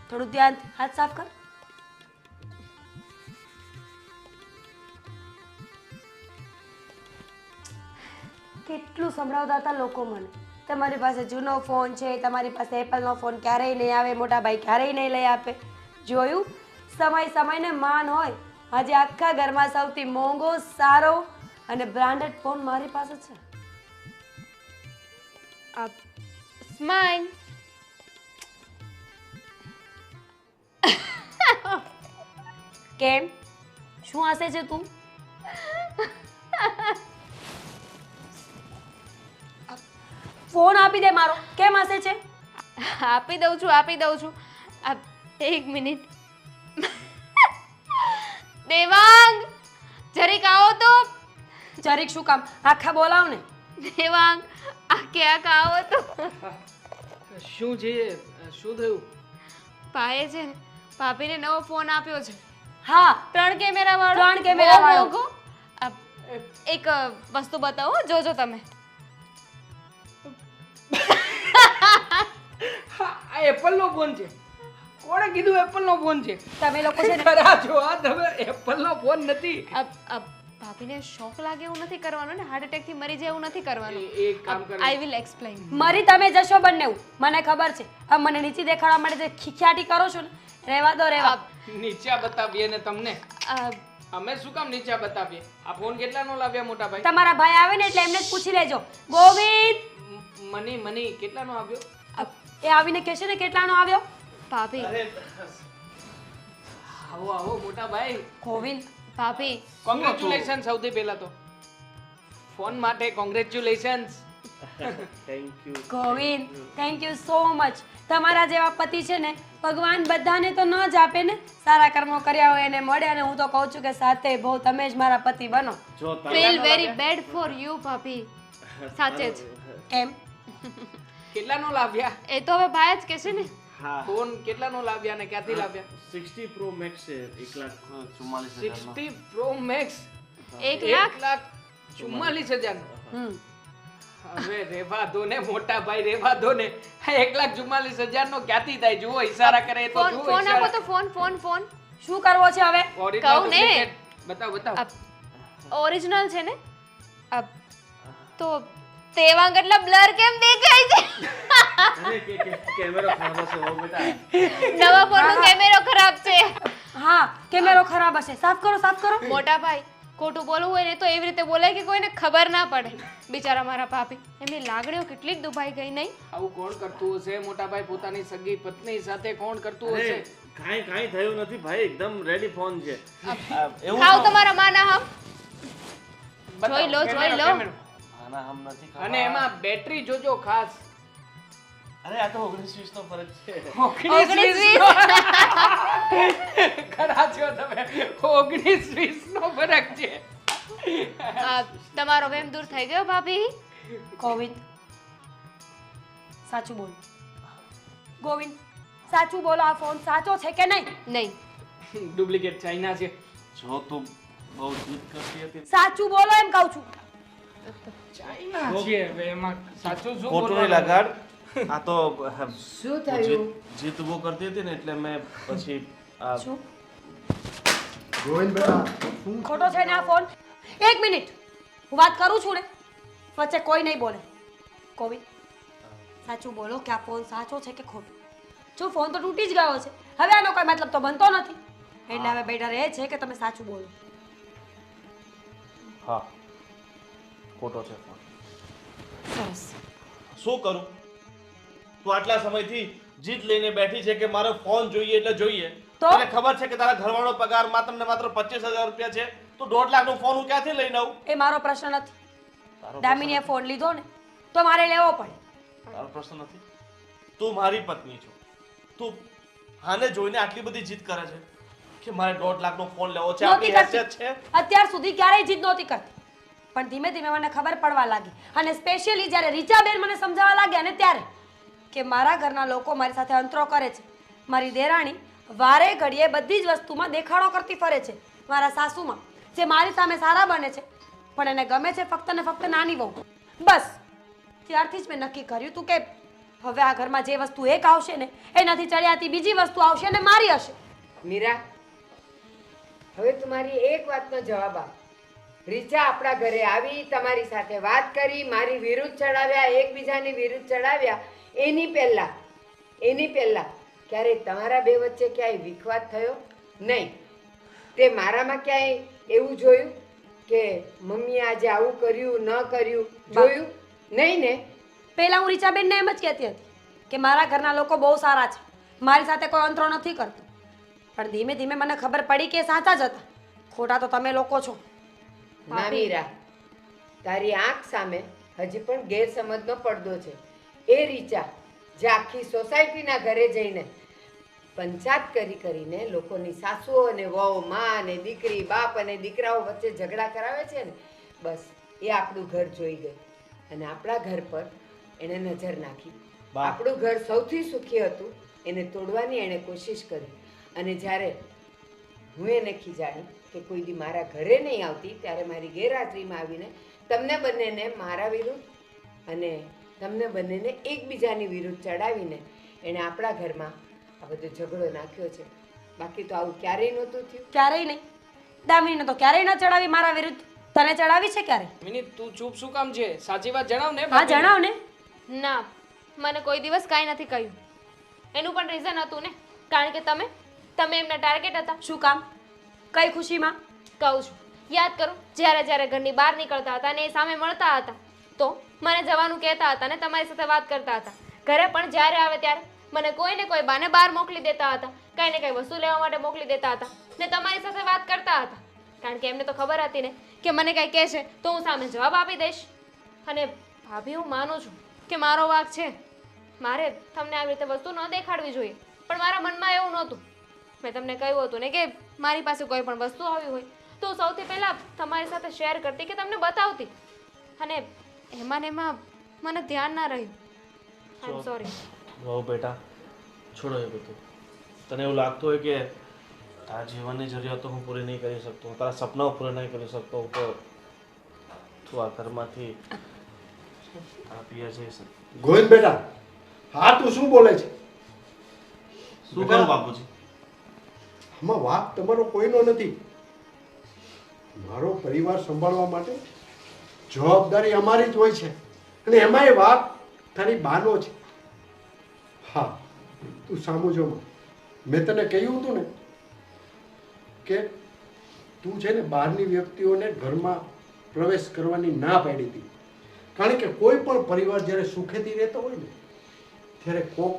થોડું ધ્યાનથી હાથ સાફ કર. કેટલું સંભળાવતા હતા લોકો મને, તમારી પાસે જૂનો ફોન છે, તમારી પાસે એપલનો ફોન ક્યારેય નહીં આવે, મોટા ભાઈ ક્યારેય નહીં લઈ આપે. જોયું, સમયને માન હોય. આજે આખા ઘરમાં સૌથી મોંઘો, સારો અને બ્રાન્ડેડ ફોન મારી પાસે છે. સ્માઈલ. કેમ, શું હસે છે તું? ફોન આપી દે મારો. કેમ હસે છે? આપી દઉં છું. 1 મિનિટ. દેવાંગ, જરીક આવો તો. જરીક શું કામ? આખા બોલાવ ને. દેવાંગ, આવો તો. શું છે? શું થયું? ભાઈએ છે ને ભાભીને નવો ફોન આપ્યો છે. હા, 3 કેમેરા વાળો. 3 કેમેરા વાળો. બહુ મોંઘો. એક વસ્તુ બતાવો, જોજો તમે. આ એપલનો ફોન છે. કોણે કીધું એપલનો ફોન છે? તમે લોકો છે ને, ખરા જો, આ તમે એપલનો ફોન નથી. ભાભીને શોક લાગે એવું નથી કરવાનું ને, હાર્ટ એટેક થી મરી જાય એવું નથી કરવાનું. એક કામ કરો. I will explain. મરી તમે જશો બંને, મને ખબર છે. આ મને નીચે દેખાડવા માટે જે ખીખ્યાટી કરો છો ને, રહેવા દો, રહેવા. નીચા બતાવીએ ને તમને. અમે શું કામ નીચા બતાવીએ? આ ફોન કેટલાનો લાવ્યા મોટા ભાઈ? તમારા ભાઈ આવે ને એટલે એમને જ પૂછી લેજો. ગોવિંદ, મની કેટલાનો આવ્યો? એ આવીને કહેશે ને કેટલાનો આવ્યો. ભાભી, આવો મોટા ભાઈ. ગોવિંદ, ભાભી, કોંગ્રેચ્યુલેશન. સૌથી પહેલા તો ફોન માટે congratulations. Thank you. Govind, thank you so much. તમારા જેવા પતિ છે ને ભગવાન બધાને તો ન જ આપે ને. સારા કર્મો કર્યા હોય એને મળે. અને હું તો કહું છું કે સાથે બહુ તમે જ મારા પતિ બનો. જો feel very bad for you ભાભી. સાચે જ. એમ કેટલાનો લાવ્યા? એ તો હવે ભાઈ જ કહેશે ને. હા, ફોન કેટલાનો લાવ્યા ને ક્યાંથી લાવ્યા? 60 Pro Max છે, 1,44,000 નો. 60 Pro Max 1 લાખ. 44,000 હમ હવે રેવા દો ને મોટા ભાઈ, રેવા દો ને. આ 1,44,000 નો ક્યાંથી થાય? જુઓ ઈશારા કરે તો ફોન જુઓ ફોન આપો ઈશારા. તો ફોન. શું કરવો છે હવે? Original કહું ને. duplicate. બતાવો. ઓરિજિનલ છે ને તો તેવા કેટલા બ્લર કેમ દેખાય છે? કેમેરો ખરાબ હશે હો બેટા. નવા ફોનનો કેમેરો ખરાબ છે. હા કેમેરો ખરાબ હશે. સાફ કરો. મોટા ભાઈ, ખોટું બોલવું હોય ને તો એવી રીતે બોલાય કે કોઈને ખબર ના પડે. બિચારા મારા ભાભી, એમની લાગણીઓ કેટલી દુભાઈ ગઈ નહીં? આવું કોણ કરતું હશે મોટા ભાઈ? પોતાની સગી પત્ની સાથે કોણ કરતું હશે? કાંઈ થયું નથી ભાઈ, એકદમ રેડી ફોન છે. એવું ખાવ તમારા માના હમ. બતાવો, જોઈ લો. કેમેરો. આના હમ નથી ખાવા. અને એમાં બેટરી જોજો ખાસ. અરે આ તો 19-20 નો ફરક છે. 19-20 ખરા છો તમે. 19-20 નો ફરક છે. તમારો વેમ દૂર થઈ ગયો ભાભી? ગોવિંદ સાચું બોલો. ગોવિંદ સાચું બોલો, આ ફોન સાચો છે કે નહીં? નહીં. ડુપ્લિકેટ ચાઇના છે. જો તું બહુ જીદ કરતી હતી. સાચું બોલો એમ કહું છું. ચાઇના છે. હવે એમાં સાચું શું ખોટું નહીં બોલવાનું? લગાડ. આ તો શું થયું? જીત બહુ કરતી હતી ને એટલે મેં પછી આ શું ગોવિંદ બેટા ખોટો છે ને આ ફોન? એક મિનિટ, હું વાત કરું છું ને, વચ્ચે કોઈ નહીં બોલે. ગોવિંદ સાચું બોલો કે આ ફોન સાચો છે કે ખોટો? જો ફોન તો તૂટી જ ગયો છે, હવે આનો કોઈ મતલબ તો બનતો નથી. એટલે હવે બેટર એ છે કે તમે સાચું બોલો. હા ખોટો છે ફોન. સરસ. શું કરું? તું આટલા સમયથી જીત લઈને બેઠી છે કે મારો ફોન જોઈએ એટલે જોઈએ. તો? તને ખબર છે કે તારા ઘરવાળો પગાર માત્ર ને માત્ર 25,000 રૂપિયા છે. તું 1.5 લાખનો ફોન હું ક્યાંથી લઈને આવું? એ મારો પ્રશ્ન નથી. તારો દામિનીએ ફોન લીધો ને તો મારે લેવો પડે. તારો પ્રશ્ન નથી. તું મારી પત્ની છો. તું આને જોઈને આટલી બધી જીત કરે છે કે મારે 1.5 લાખનો ફોન લેવો છે. નહોતી આપણી કરતી. હેસિયત છે. અત્યાર સુધી ક્યારેય જીદ નહોતી કરતી, પણ ધીમે ધીમે મને ખબર પડવા લાગી. અને સ્પેશિયલી જ્યારે રીચાબેન મને સમજાવવા લાગ્યા ને ત્યારે કે મારા ઘરના લોકો મારી સાથે અંતરો કરે છે. મારી દેરાણી વારે ઘડીએ બધી જ વસ્તુમાં દેખાડો કરતી ફરે છે. મારા સાસુમાં જે મારી સામે સારા બને છે પણ એને ગમે છે ફક્ત ને ફક્ત નાની વહુ. બસ ત્યારથી જ મેં નક્કી કર્યું હતું કે હવે આ ઘરમાં જે વસ્તુ એક આવશે ને એનાથી ચડિયાતી બીજી વસ્તુ આવશે અને મારી હશે. મીરા, હવે તું મારી એક વાતનો જવાબ આપ. રીચા આપણા ઘરે આવી, તમારી સાથે વાત કરી, મારી વિરુદ્ધ ચડાવ્યા, એકબીજાની વિરુદ્ધ ચડાવ્યા. એની પહેલા ક્યારે તમારા બે વચ્ચે ક્યાંય વિખવાદ થયો? નહીં. તે મારામાં ક્યાંય એવું જોયું કે મમ્મીએ આજે આવું કર્યું ન કર્યું? જોયું નહીં ને? પહેલા હું રીચાબેનને એમ જ કહેતી હતી કે મારા ઘરના લોકો બહુ સારા છે, મારી સાથે કોઈ અંતરો નથી કરતો. પણ ધીમે ધીમે મને ખબર પડી કે સાચા જ હતા. ખોટા તો તમે લોકો છો. ના મીરા, તારી આંખ સામે હજી પણ ગેરસમજનો પડદો છે. એ રીચા જે આખી સોસાયટીના ઘરે જઈને પંચાયત કરીને લોકોની સાસુઓ અને વહુ, માં અને દીકરી, બાપ અને દીકરાઓ વચ્ચે ઝઘડા કરાવે છે ને, બસ એ આપણું ઘર જોઈ ગઈ અને આપણા ઘર પર એણે નજર નાખી. આપણું ઘર સૌથી સુખી હતું એને તોડવાની એણે કોશિશ કરી. અને જ્યારે હું એને ખીજાડી કે કોઈ દી મારા ઘરે નહીં આવતી, ત્યારે મારી ગેરહાજરીમાં આવીને તમને બંનેને મારા વિરુદ્ધ અને તમને બંનેને એકબીજાની વિરુદ્ધ ચડાવીને એણે આપણા ઘરમાં આ બધો ઝઘડો નાખ્યો છે. બાકી તો આવું ક્યારેય નહોતું થયું. ક્યારેય નહીં. દામિનીને તો ક્યારેય ન ચડાવી મારા વિરુદ્ધ. તને ચડાવી છે ક્યારે? મિની તું ચૂપ શું કામ છે? સાચી વાત જણાવ ને. હા જણાવ ને. ના, મને કોઈ દિવસ કાંઈ નથી કહ્યું. એનું પણ રીઝન હતું ને, કારણ કે તમે એમના ટાર્ગેટ હતા. શું કામ? કઈ ખુશીમાં? કહું છું, યાદ કરો, જ્યારે ઘરની બહાર નીકળતા હતા ને એ સામે મળતા હતા તો મને જવાનું કહેતા હતા ને તમારી સાથે વાત કરતા હતા. ઘરે પણ જ્યારે આવે ત્યારે મને કોઈ ને કોઈ બાને બહાર મોકલી દેતા હતા, કંઈ ને કંઈ વસ્તુ લેવા માટે મોકલી દેતા હતા ને તમારી સાથે વાત કરતા હતા. કારણ કે એમને તો ખબર હતી ને કે મને કંઈ કહેશે તો હું સામે જવાબ આપી દઈશ. અને ભાભી, હું માનું છું કે મારો વાંક છે, મારે તમને આવી રીતે વસ્તુ ન દેખાડવી જોઈએ, પણ મારા મનમાં એવું નહોતું. મેં તમને કહ્યું હતું ને કે મારી પાસે કોઈ પણ વસ્તુ આવી હોય તો હું સૌથી પહેલાં તમારી સાથે શેર કરતી કે તમને બતાવતી. અને એમાં મને ધ્યાન ના રહ્યું. આઈ એમ સોરી. બહુ બેટા, છોડો એ બધું. તને એવું લાગતું હોય કે તારા જીવનની જરૂરિયાતો હું પૂરી નહીં કરી શકતો, તારા સપનાઓ પૂરા નહીં કરી શકતો, તો તું આ ઘરમાંથી આપીએ છે ગોવિંદ બેટા, હા તું શું બોલે છે? શું કરું બાપુજી? આમાં વાક તમારો કોઈનો નથી. મારો પરિવાર સંભાળવા માટે જવાબદારી અમારી જ હોય છે, અને એમાંય વાક તારી બાનો છે. હા, તું સામું જો માં. મેં તને કહ્યું હતું ને કે તું છે ને બહારની વ્યક્તિઓને ઘરમાં પ્રવેશ કરવાની ના પાડી હતી. કારણ કે કોઈ પણ પરિવાર જ્યારે સુખેથી રહેતો હોય ને ત્યારે કોક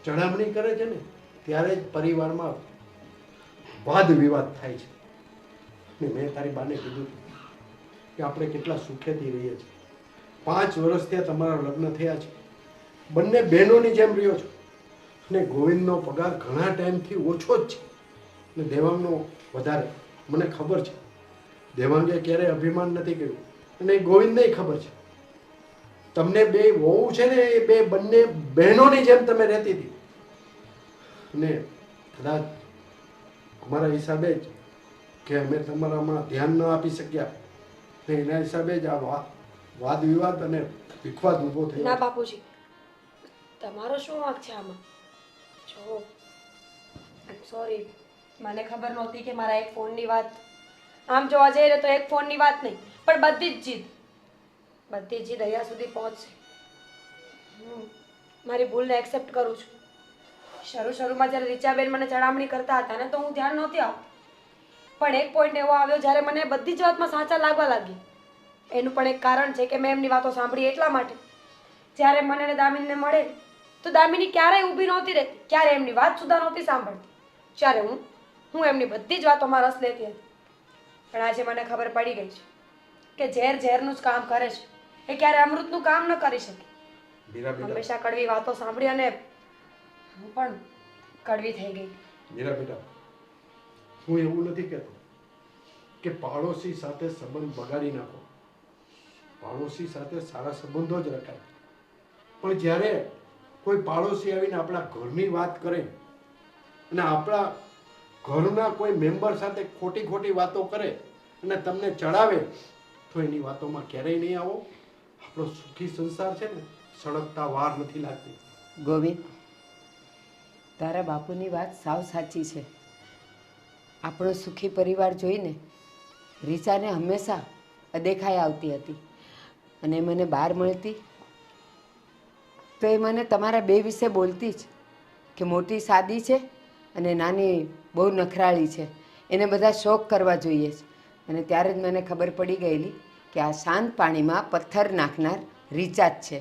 ચડામણી કરે છે ને ત્યારે જ પરિવારમાં વાદ વિવાદ થાય છે. ને મેં તારી બાને કીધું કે આપણે કેટલા સુખેથી રહીએ છીએ. 5 વર્ષ ત્યાં તમારા લગ્ન થયા છે. બંને બહેનોની જેમ રહ્યો છો. અને ગોવિંદનો પગાર ઘણા ટાઈમથી ઓછો જ છે ને દેવાંગનો વધારે. મને ખબર છે દેવાંગે ક્યારેય અભિમાન નથી કર્યું, અને ગોવિંદને ખબર છે. તમને બે વહુ છે ને એ બે બંને બહેનોની જેમ તમે રહેતી હતી. અને કદાચ અમારા હિસાબે જ કે અમે તમારામાં ધ્યાન ન આપી શક્યા ને એના હિસાબે જ આ વાદ વિવાદ અને વિખવાદ ઊભો ના થયો. બાપુજી, તમારો શું વાંક છે આમાં? જો સોરી, મને ખબર નહોતી કે મારા એક ફોનની વાત, આમ જોવા જઈએ તો એક ફોનની વાત નહીં પણ બધી જ જીદ અહીંયા સુધી પહોંચશે. હું મારી ભૂલને એક્સેપ્ટ કરું છું. શરૂમાં જ્યારે રીચાબેન મને ચડામણી કરતા હતા ને તો હું ધ્યાન નહોતી આપતી, પણ એક પોઈન્ટ એવો આવ્યો જ્યારે મને બધી જ વાતમાં સાચા લાગવા લાગી. એનું પણ એક કારણ છે કે મેં એમની વાતો સાંભળી એટલા માટે. જ્યારે મને અને દામિનીને મળે તો દામિની ક્યારેય ઊભી નહોતી રહેતી, ક્યારે એમની વાત સુધા નહોતી સાંભળતી. જ્યારે હું એમની બધી જ વાતોમાં રસ લેતી હતી. પણ આજે મને ખબર પડી ગઈ છે કે ઝેર ઝેરનું જ કામ કરે છે, એ ક્યારે અમૃતનું કામ ન કરી શકે. મીરા બેટા, હંમેશા કડવી વાતો સાંભળી અને હું પણ કડવી થઈ ગઈ. મીરા બેટા, હું એવું નથી કહેતો કે પાડોશી સાથે સંબંધ બગાડી નાખો. પાડોશી સાથે સારા સંબંધો જ રખાય. પણ જ્યારે કોઈ પાડોશી આવીને આપણા ઘરની વાત કરે અને આપણા ઘરના કોઈ મેમ્બર સાથે ખોટી વાતો કરે અને તમને ચડાવે તો એની વાતોમાં ક્યારેય નહીં આવો. આપણો સુખી સંસાર છે ને સળગતા વાર નથી લાગતી. ગોવિંદ, તારા બાપુની વાત સાવ સાચી છે. આપણો સુખી પરિવાર જોઈને રીચાને હંમેશા અદેખાઈ આવતી હતી, અને મને બહાર મળતી તો એ મને તમારા બે વિશે બોલતી જ કે મોટી સાદી છે અને નાની બહુ નખરાળી છે, એને બધા શોખ કરવા જોઈએ છે. અને ત્યારે જ મને ખબર પડી ગયેલી કે આ શાંત પાણીમાં પથ્થર નાખનાર રીચા જ છે,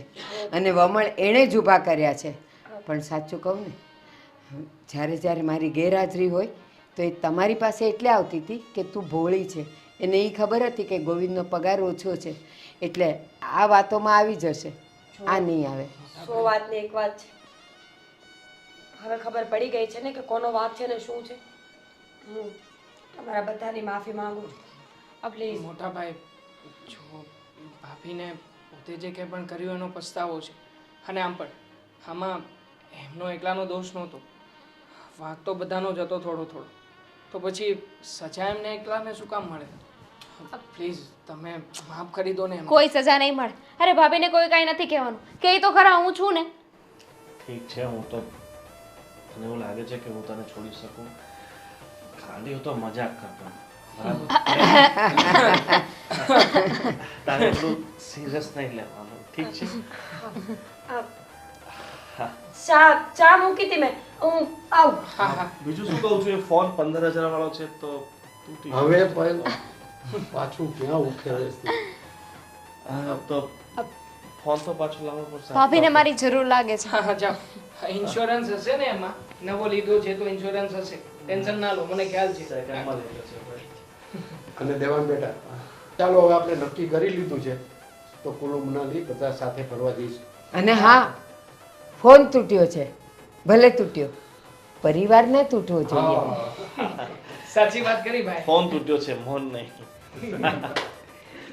અને વમળ એણે જ ઊભા કર્યા છે. પણ સાચું કહું ને, જ્યારે મારી ગેરહાજરી હોય તો એ તમારી પાસે એટલે આવતી હતી કે તું ભોળી છે. એને એ ખબર હતી કે ગોવિંદનો પગાર ઓછો છે, એટલે આ વાતોમાં આવી જશે, આ નહીં આવે. 100 વાતની એક વાત છે. હવે ખબર પડી ગઈ છે ને કે કોનો વાંક છે ને શું છે. હું તમારા બધાની માફી માંગુ છું. પ્લીઝ. મોટા ભાઈ, જો ભાભીને પોતે જે કંઈ પણ કર્યું એનો પસ્તાવો છે, અને આમ પણ આમાં એમનો એકલાનો દોષ નહોતો, વાંક તો બધાનો જ હતો થોડો થોડો. તો પછી સજા એમને એકલાને શું કામ મળે? પ્લીઝ તમે માફ કરી દો ને એમને. કોઈ સજા નહીં મળે. અરે ભાભીને કોઈ કાંઈ નથી કહેવાનું, કે તો ખરા હું છું ને. ઠીક છે, હું તો મને એવું લાગે છે કે હું તને છોડી શકું. ખાલી હું તો મજાક કરતો, બરાબર? તારે એટલું સિરિયસ નહીં લેવાનું, ઠીક છે? ચા મૂકી હતી મેં, હું આવું. બીજું શું કહું છું, એ ફોન 15,000 વાળો છે તો તૂટી ગયો. હવે પાછું ક્યાં ઉખેડે છે? તો ફોન તો પાછો લાવવો પડશે. ભાભીને મારી જરૂર લાગે છે. હા જાઓ, ઇન્સ્યોરન્સ હશે ને એમાં, નવો લીધો છે તો ઇન્સ્યોરન્સ હશે, ટેન્શન ના લો, મને ખ્યાલ છે. સેકન્ડમાં લઈ જશે ભાઈ. અને દેવાન બેટા, ચાલો હવે આપણે નક્કી કરી લીધું છે તો કુલ્લુ મનાલી બધા સાથે ફરવા જઈશું. અને હા, ફોન તૂટ્યો છે, ભલે તૂટ્યો, પરિવાર ન તૂટવો જોઈએ. સાચી વાત કરી ભાઈ. ફોન તૂટ્યો છે, મોન નહીં.